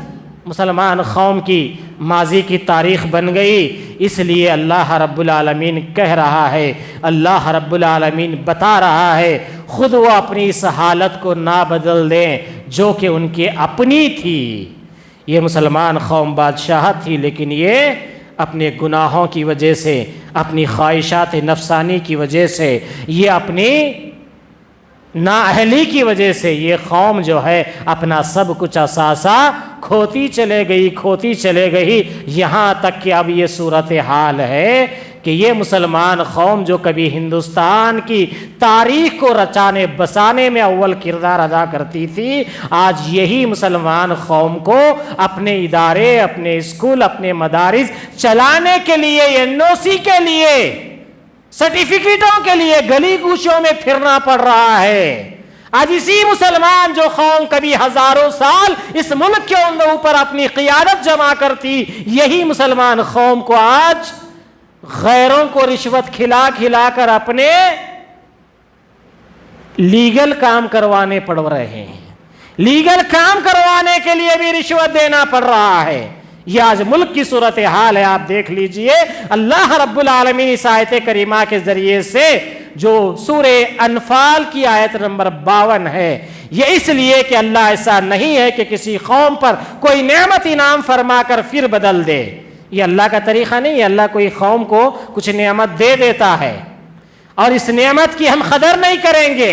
مسلمان قوم کی ماضی کی تاریخ بن گئی۔ اس لیے اللہ رب العالمین کہہ رہا ہے، اللہ رب العالمین بتا رہا ہے، خود وہ اپنی اس حالت کو نہ بدل دیں جو کہ ان کی اپنی تھی۔ یہ مسلمان قوم بادشاہت تھی، لیکن یہ اپنے گناہوں کی وجہ سے، اپنی خواہشات نفسانی کی وجہ سے، یہ اپنی نااہلی کی وجہ سے یہ قوم جو ہے اپنا سب کچھ اثاثہ کھوتی چلے گئی، یہاں تک کہ اب یہ صورتحال ہے کہ یہ مسلمان قوم جو کبھی ہندوستان کی تاریخ کو رچانے بسانے میں اول کردار ادا کرتی تھی، آج یہی مسلمان قوم کو اپنے ادارے، اپنے اسکول، اپنے مدارس چلانے کے لیے، NOC کے لیے، سرٹیفکیٹوں کے لیے گلی کوچوں میں پھرنا پڑ رہا ہے۔ آج اسی مسلمان جو قوم کبھی ہزاروں سال اس ملک کے اوپر اپنی قیادت جمع کرتی، یہی مسلمان قوم کو آج غیروں کو رشوت کھلا کھلا کر اپنے لیگل کام کروانے پڑ رہے ہیں، لیگل کام کروانے کے لیے بھی رشوت دینا پڑ رہا ہے۔ یہ آج ملک کی صورتحال ہے، آپ دیکھ لیجئے۔ اللہ رب العالمین اس آیت کریمہ کے ذریعے سے جو سورہ انفال کی آیت نمبر 52 ہے، یہ اس لیے کہ اللہ ایسا نہیں ہے کہ کسی قوم پر کوئی نعمت انعام فرما کر پھر بدل دے، یہ اللہ کا طریقہ نہیں ہے۔ اللہ کوئی قوم کو کچھ نعمت دے دیتا ہے اور اس نعمت کی ہم قدر نہیں کریں گے،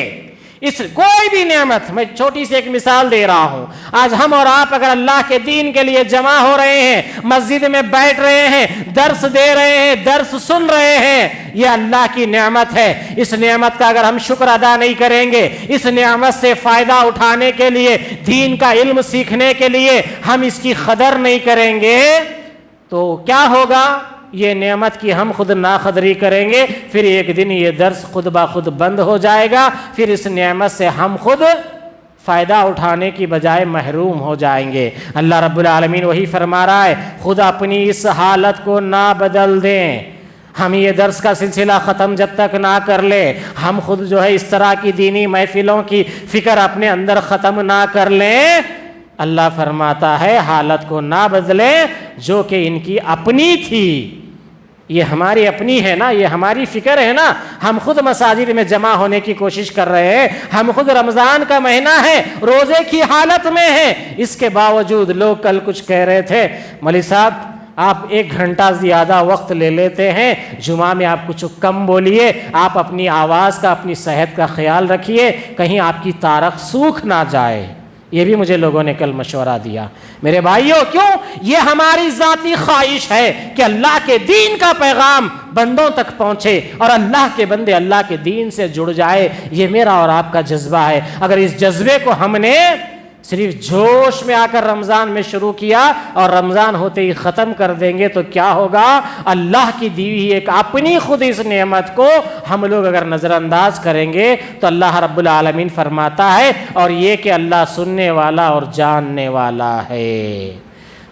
اس کوئی بھی نعمت۔ میں چھوٹی سی ایک مثال دے رہا ہوں، آج ہم اور آپ اگر اللہ کے دین کے لیے جمع ہو رہے ہیں، مسجد میں بیٹھ رہے ہیں، درس دے رہے ہیں، درس سن رہے ہیں، یہ اللہ کی نعمت ہے۔ اس نعمت کا اگر ہم شکر ادا نہیں کریں گے، اس نعمت سے فائدہ اٹھانے کے لیے، دین کا علم سیکھنے کے لیے ہم اس کی قدر نہیں کریں گے، تو کیا ہوگا؟ یہ نعمت کی ہم خود ناقدری کریں گے، پھر ایک دن یہ درس خود بخود بند ہو جائے گا، پھر اس نعمت سے ہم خود فائدہ اٹھانے کی بجائے محروم ہو جائیں گے۔ اللہ رب العالمین وہی فرما رہا ہے، خود اپنی اس حالت کو نہ بدل دیں۔ ہم یہ درس کا سلسلہ ختم جب تک نہ کر لیں، ہم خود جو ہے اس طرح کی دینی محفلوں کی فکر اپنے اندر ختم نہ کر لیں، اللہ فرماتا ہے حالت کو نہ بدلیں جو کہ ان کی اپنی تھی۔ یہ ہماری اپنی ہے نا، یہ ہماری فکر ہے نا۔ ہم خود مساجد میں جمع ہونے کی کوشش کر رہے ہیں، ہم خود رمضان کا مہینہ ہے، روزے کی حالت میں ہیں، اس کے باوجود لوگ کل کچھ کہہ رہے تھے، مولوی صاحب آپ 1 گھنٹہ زیادہ وقت لے لیتے ہیں، جمعہ میں آپ کچھ کم بولیے، آپ اپنی آواز کا، اپنی صحت کا خیال رکھیے، کہیں آپ کی تارخ سوکھ نہ جائے۔ یہ بھی مجھے لوگوں نے کل مشورہ دیا۔ میرے بھائیوں، کیوں؟ یہ ہماری ذاتی خواہش ہے کہ اللہ کے دین کا پیغام بندوں تک پہنچے اور اللہ کے بندے اللہ کے دین سے جڑ جائے، یہ میرا اور آپ کا جذبہ ہے۔ اگر اس جذبے کو ہم نے صرف جوش میں آ کر رمضان میں شروع کیا اور رمضان ہوتے ہی ختم کر دیں گے تو کیا ہوگا؟ اللہ کی دی ہوئی ایک اپنی خود اس نعمت کو ہم لوگ اگر نظر انداز کریں گے تو اللہ رب العالمین فرماتا ہے، اور یہ کہ اللہ سننے والا اور جاننے والا ہے۔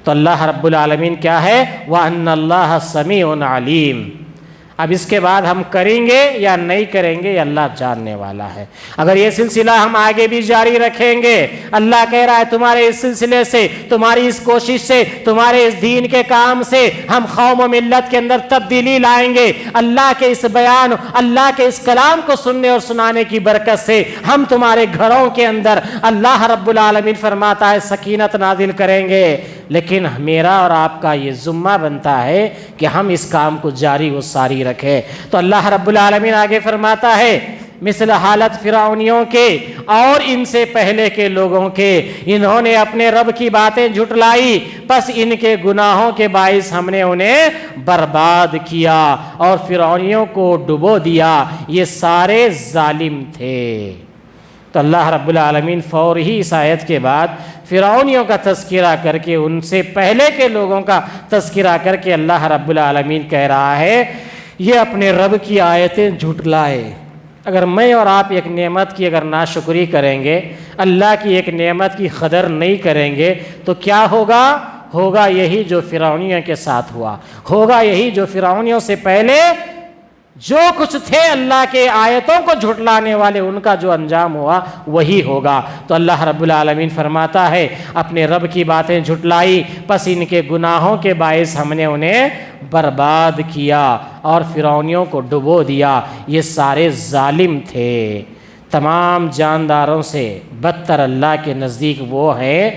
تو اللہ رب العالمین کیا ہے؟ وَأَنَّ اللَّهَ سَمِيعٌ عَلِيمٌ۔ اب اس کے بعد ہم کریں گے یا نہیں کریں گے یہ اللہ جاننے والا ہے۔ اگر یہ سلسلہ ہم آگے بھی جاری رکھیں گے، اللہ کہہ رہا ہے تمہارے اس سلسلے سے، تمہاری اس کوشش سے، تمہارے اس دین کے کام سے ہم قوم و ملت کے اندر تبدیلی لائیں گے۔ اللہ کے اس بیان، اللہ کے اس کلام کو سننے اور سنانے کی برکت سے ہم تمہارے گھروں کے اندر اللہ رب العالمین فرماتا ہے سکینت نازل کریں گے۔ لیکن میرا اور آپ کا یہ ذمہ بنتا ہے کہ ہم اس کام کو جاری و ساری رکھیں۔ تو اللہ رب العالمین آگے فرماتا ہے، مثل حالت فرعونیوں کے اور ان سے پہلے کے لوگوں کے، انہوں نے اپنے رب کی باتیں جھٹلائی، پس ان کے گناہوں کے باعث ہم نے انہیں برباد کیا اور فرعونیوں کو ڈبو دیا، یہ سارے ظالم تھے۔ تو اللہ رب العالمین فور ہی اس آیت کے بعد فرعونیوں کا تذکرہ کر کے، ان سے پہلے کے لوگوں کا تذکرہ کر کے اللہ رب العالمین کہہ رہا ہے یہ اپنے رب کی آیتیں جھٹلائے۔ اگر میں اور آپ ایک نعمت کی اگر ناشکری کریں گے، اللہ کی ایک نعمت کی قدر نہیں کریں گے تو کیا ہوگا؟ ہوگا یہی جو فرعونیوں کے ساتھ ہوا، ہوگا یہی جو فرعونیوں سے پہلے جو کچھ تھے اللہ کے آیتوں کو جھٹلانے والے، ان کا جو انجام ہوا وہی ہوگا۔ تو اللہ رب العالمین فرماتا ہے اپنے رب کی باتیں جھٹلائی، پس ان کے گناہوں کے باعث ہم نے انہیں برباد کیا اور فرعونیوں کو ڈبو دیا، یہ سارے ظالم تھے۔ تمام جانداروں سے بدتر اللہ کے نزدیک وہ ہیں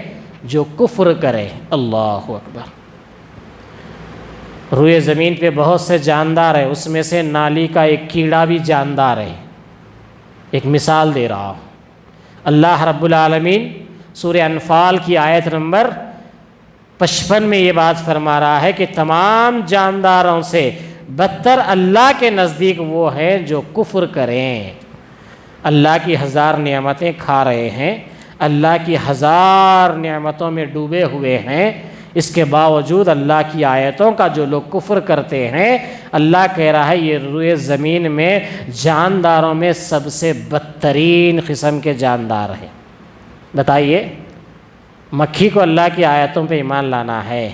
جو کفر کرے۔ اللہ اکبر۔ روئے زمین پہ بہت سے جاندار ہیں، اس میں سے نالی کا ایک کیڑا بھی جاندار ہے۔ ایک مثال دے رہا ہوں، اللہ رب العالمین سورہ انفال کی آیت نمبر 55 میں یہ بات فرما رہا ہے کہ تمام جانداروں سے بدتر اللہ کے نزدیک وہ ہیں جو کفر کریں، اللہ کی 1000 نعمتیں کھا رہے ہیں، اللہ کی 1000 نعمتوں میں ڈوبے ہوئے ہیں، اس کے باوجود اللہ کی آیتوں کا جو لوگ کفر کرتے ہیں، اللہ کہہ رہا ہے یہ روئے زمین میں جانداروں میں سب سے بدترین قسم کے جاندار ہیں۔ بتائیے، مکھی کو اللہ کی آیتوں پہ ایمان لانا ہے،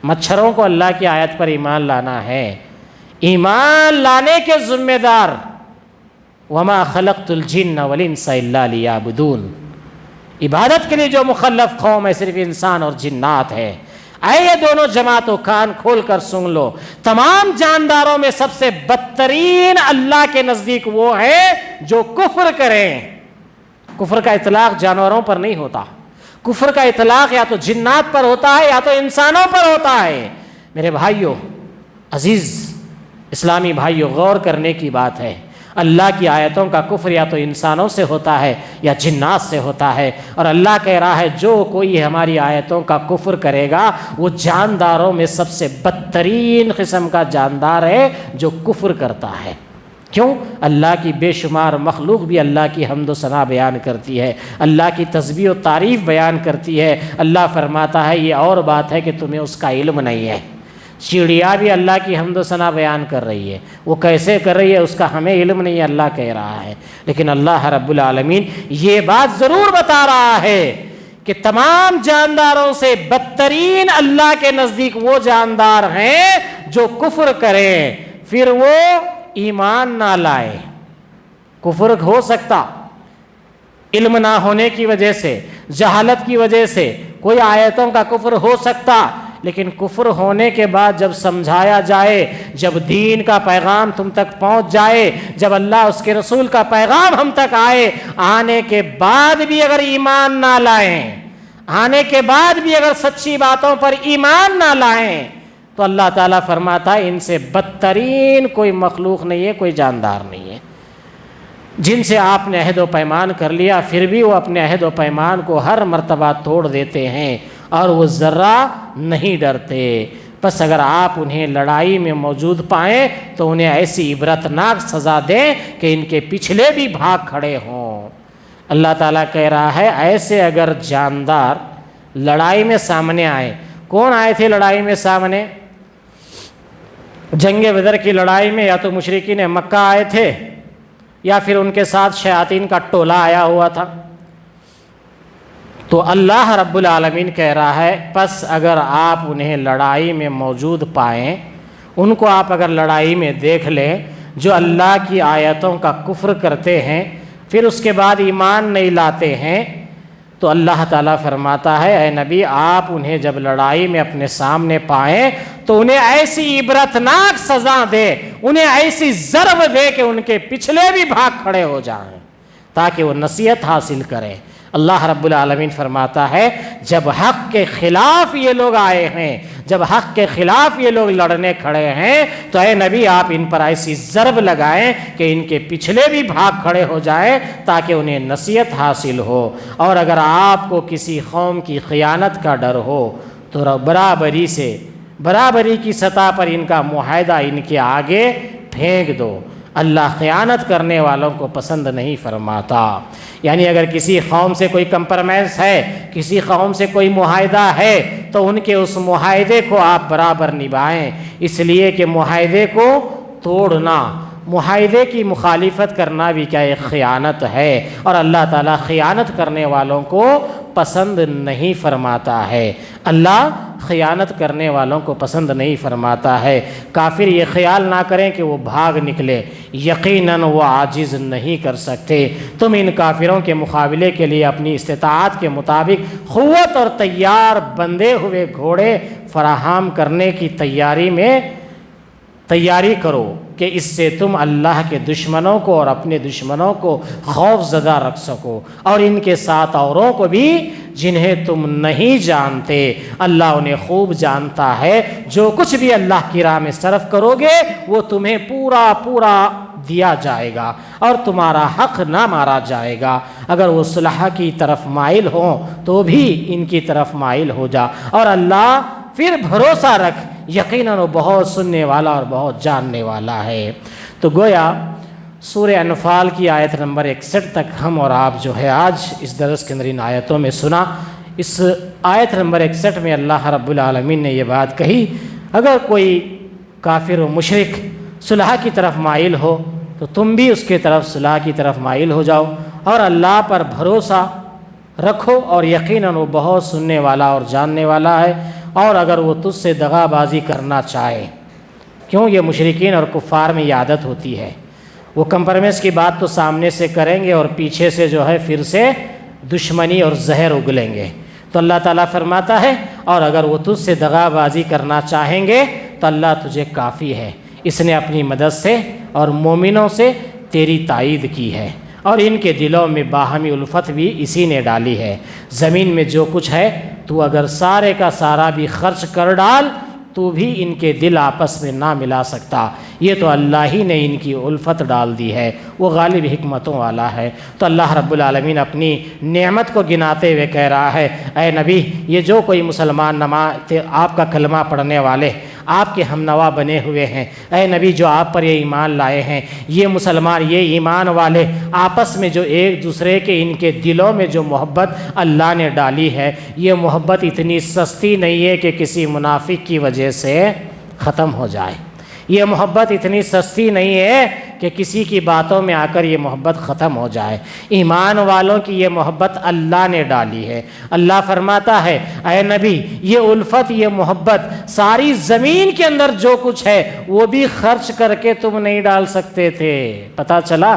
مچھروں کو اللہ کی آیت پر ایمان لانا ہے، ایمان لانے کے ذمہ دار وما خلقت الجن والانس الا لیعبدون، عبادت کے لیے جو مخلف قوم ہے صرف انسان اور جنات ہے۔ اے یہ دونوں جماعتوں کان کھول کر سن لو، تمام جانداروں میں سب سے بدترین اللہ کے نزدیک وہ ہے جو کفر کریں۔ کفر کا اطلاق جانوروں پر نہیں ہوتا، کفر کا اطلاق یا تو جنات پر ہوتا ہے یا تو انسانوں پر ہوتا ہے۔ میرے بھائیوں، عزیز اسلامی بھائیوں، غور کرنے کی بات ہے، اللہ کی آیتوں کا کفر یا تو انسانوں سے ہوتا ہے یا جنات سے ہوتا ہے، اور اللہ کہہ رہا ہے جو کوئی ہماری آیتوں کا کفر کرے گا وہ جانداروں میں سب سے بدترین قسم کا جاندار ہے جو کفر کرتا ہے۔ کیوں؟ اللہ کی بے شمار مخلوق بھی اللہ کی حمد و ثنا بیان کرتی ہے، اللہ کی تسبیح و تعریف بیان کرتی ہے۔ اللہ فرماتا ہے یہ اور بات ہے کہ تمہیں اس کا علم نہیں ہے۔ چڑیا بھی اللہ کی حمد و ثنا بیان کر رہی ہے، وہ کیسے کر رہی ہے اس کا ہمیں علم نہیں ہے، اللہ کہہ رہا ہے۔ لیکن اللہ رب العالمین یہ بات ضرور بتا رہا ہے کہ تمام جانداروں سے بدترین اللہ کے نزدیک وہ جاندار ہیں جو کفر کریں، پھر وہ ایمان نہ لائے۔ کفر ہو سکتا علم نہ ہونے کی وجہ سے، جہالت کی وجہ سے، کوئی آیتوں کا کفر ہو سکتا، لیکن کفر ہونے کے بعد جب سمجھایا جائے، جب دین کا پیغام تم تک پہنچ جائے، جب اللہ اس کے رسول کا پیغام ہم تک آئے، آنے کے بعد بھی اگر ایمان نہ لائیں، آنے کے بعد بھی اگر سچی باتوں پر ایمان نہ لائیں، تو اللہ تعالیٰ فرماتا ہے ان سے بدترین کوئی مخلوق نہیں ہے، کوئی جاندار نہیں ہے۔ جن سے آپ نے عہد و پیمان کر لیا پھر بھی وہ اپنے عہد و پیمان کو ہر مرتبہ توڑ دیتے ہیں اور وہ ذرہ نہیں ڈرتے۔ بس اگر آپ انہیں لڑائی میں موجود پائیں تو انہیں ایسی عبرتناک سزا دیں کہ ان کے پچھلے بھی بھاگ کھڑے ہوں۔ اللہ تعالیٰ کہہ رہا ہے ایسے اگر جاندار لڑائی میں سامنے آئے، کون آئے تھے لڑائی میں سامنے؟ جنگ بدر کی لڑائی میں یا تو مشرکین مکہ آئے تھے یا پھر ان کے ساتھ شیاطین کا ٹولہ آیا ہوا تھا۔ تو اللہ رب العالمین کہہ رہا ہے پس اگر آپ انہیں لڑائی میں موجود پائیں، ان کو آپ اگر لڑائی میں دیکھ لیں جو اللہ کی آیتوں کا کفر کرتے ہیں پھر اس کے بعد ایمان نہیں لاتے ہیں، تو اللہ تعالیٰ فرماتا ہے اے نبی آپ انہیں جب لڑائی میں اپنے سامنے پائیں تو انہیں ایسی عبرتناک سزا دے، انہیں ایسی ضرب دے کہ ان کے پچھلے بھی بھاگ کھڑے ہو جائیں تاکہ وہ نصیحت حاصل کریں۔ اللہ رب العالمین فرماتا ہے جب حق کے خلاف یہ لوگ آئے ہیں، جب حق کے خلاف یہ لوگ لڑنے کھڑے ہیں تو اے نبی آپ ان پر ایسی ضرب لگائیں کہ ان کے پچھلے بھی بھاگ کھڑے ہو جائیں تاکہ انہیں نصیحت حاصل ہو۔ اور اگر آپ کو کسی قوم کی خیانت کا ڈر ہو تو برابری کی سطح پر ان کا معاہدہ ان کے آگے پھینک دو۔ اللہ خیانت کرنے والوں کو پسند نہیں فرماتا۔ یعنی اگر کسی قوم سے کوئی کمپرمائز ہے، کسی قوم سے کوئی معاہدہ ہے تو ان کے اس معاہدے کو آپ برابر نبھائیں، اس لیے کہ معاہدے کو توڑنا، معاہدے کی مخالفت کرنا بھی کیا ایک خیانت ہے، اور اللہ تعالیٰ خیانت کرنے والوں کو پسند نہیں فرماتا ہے۔ اللہ خیانت کرنے والوں کو پسند نہیں فرماتا ہے۔ کافر یہ خیال نہ کریں کہ وہ بھاگ نکلے، یقیناً وہ عاجز نہیں کر سکتے۔ تم ان کافروں کے مقابلے کے لیے اپنی استطاعت کے مطابق قوت اور تیار بندھے ہوئے گھوڑے فراہم کرنے کی تیاری کرو کہ اس سے تم اللہ کے دشمنوں کو اور اپنے دشمنوں کو خوف زدہ رکھ سکو، اور ان کے ساتھ اوروں کو بھی جنہیں تم نہیں جانتے۔ اللہ انہیں خوب جانتا ہے، جو کچھ بھی اللہ کی راہ میں صرف کرو گے وہ تمہیں پورا دیا جائے گا اور تمہارا حق نہ مارا جائے گا۔ اگر وہ صلح کی طرف مائل ہوں تو بھی ان کی طرف مائل ہو جا، اور اللہ پھر بھروسہ رکھ، یقیناً وہ بہت سننے والا اور بہت جاننے والا ہے۔ تو گویا سورہ انفال کی آیت نمبر 61 تک ہم اور آپ جو ہے آج اس درس کے اندر ان آیتوں میں سنا۔ اس آیت نمبر 61 میں اللہ رب العالمین نے یہ بات کہی اگر کوئی کافر و مشرک صلح کی طرف مائل ہو تو تم بھی اس کے طرف صلح کی طرف مائل ہو جاؤ، اور اللہ پر بھروسہ رکھو، اور یقیناً وہ بہت سننے والا اور جاننے والا ہے۔ اور اگر وہ تجھ سے دغا بازی کرنا چاہے، کیوں یہ مشرکین اور کفار میں یہ عادت ہوتی ہے، وہ کمپرومائز کی بات تو سامنے سے کریں گے اور پیچھے سے جو ہے پھر سے دشمنی اور زہر اگلیں گے۔ تو اللہ تعالیٰ فرماتا ہے اور اگر وہ تجھ سے دغا بازی کرنا چاہیں گے تو اللہ تجھے کافی ہے، اس نے اپنی مدد سے اور مومنوں سے تیری تائید کی ہے، اور ان کے دلوں میں باہمی الفت بھی اسی نے ڈالی ہے۔ زمین میں جو کچھ ہے تو اگر سارے کا سارا بھی خرچ کر ڈال تو بھی ان کے دل آپس میں نہ ملا سکتا، یہ تو اللہ ہی نے ان کی الفت ڈال دی ہے، وہ غالب حکمتوں والا ہے۔ تو اللہ رب العالمین اپنی نعمت کو گناتے ہوئے کہہ رہا ہے، اے نبی، یہ جو کوئی مسلمان آپ کا کلمہ پڑھنے والے آپ کے ہم نوا بنے ہوئے ہیں، اے نبی جو آپ پر یہ ایمان لائے ہیں، یہ مسلمان، یہ ایمان والے آپس میں جو ایک دوسرے کے ان کے دلوں میں جو محبت اللہ نے ڈالی ہے، یہ محبت اتنی سستی نہیں ہے کہ کسی منافق کی وجہ سے ختم ہو جائے، یہ محبت اتنی سستی نہیں ہے کہ کسی کی باتوں میں آ کر یہ محبت ختم ہو جائے۔ ایمان والوں کی یہ محبت اللہ نے ڈالی ہے۔ اللہ فرماتا ہے، اے نبی، یہ الفت، یہ محبت ساری زمین کے اندر جو کچھ ہے وہ بھی خرچ کر کے تم نہیں ڈال سکتے تھے۔ پتہ چلا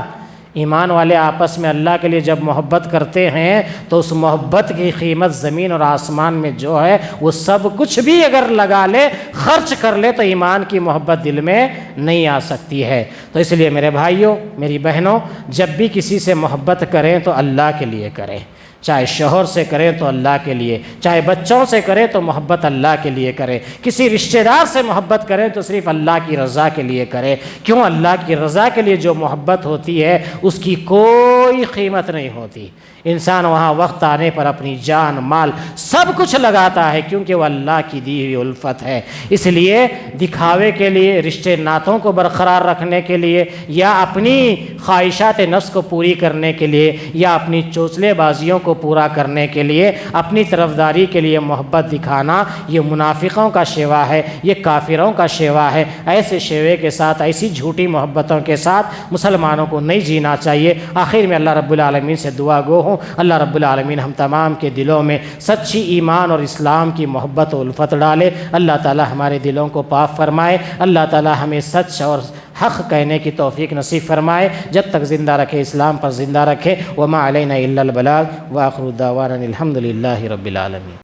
ایمان والے آپس میں اللہ کے لیے جب محبت کرتے ہیں تو اس محبت کی قیمت زمین اور آسمان میں جو ہے وہ سب کچھ بھی اگر لگا لے، خرچ کر لے، تو ایمان کی محبت دل میں نہیں آ سکتی ہے۔ تو اس لیے میرے بھائیوں، میری بہنوں، جب بھی کسی سے محبت کریں تو اللہ کے لیے کریں، چاہے شوہر سے کریں تو اللہ کے لیے، چاہے بچوں سے کریں تو محبت اللہ کے لیے کریں، کسی رشتہ دار سے محبت کریں تو صرف اللہ کی رضا کے لیے کریں۔ کیوں؟ اللہ کی رضا کے لیے جو محبت ہوتی ہے اس کی کوئی قیمت نہیں ہوتی۔ انسان وہاں وقت آنے پر اپنی جان، مال، سب کچھ لگاتا ہے کیونکہ وہ اللہ کی دی ہوئی الفت ہے۔ اس لیے دکھاوے کے لیے، رشتے ناتوں کو برقرار رکھنے کے لیے، یا اپنی خواہشات نفس کو پوری کرنے کے لیے، یا اپنی چوچلے بازیوں کو پورا کرنے کے لیے، اپنی طرفداری کے لیے محبت دکھانا، یہ منافقوں کا شیوا ہے، یہ کافروں کا شیوا ہے۔ ایسے شیوے کے ساتھ، ایسی جھوٹی محبتوں کے ساتھ مسلمانوں کو نہیں جینا چاہیے۔ آخر میں اللہ رب العالمین سے دعا گو ہوں، اللہ رب العالمین ہم تمام کے دلوں میں سچی ایمان اور اسلام کی محبت و الفت ڈالے۔ اللہ تعالی ہمارے دلوں کو پاک فرمائے، اللہ تعالی ہمیں سچ اور حق کہنے کی توفیق نصیب فرمائے، جب تک زندہ رکھے اسلام پر زندہ رکھے۔ وما علینا الا البلاغ، وآخر دعوانا الحمد للہ رب العالمین۔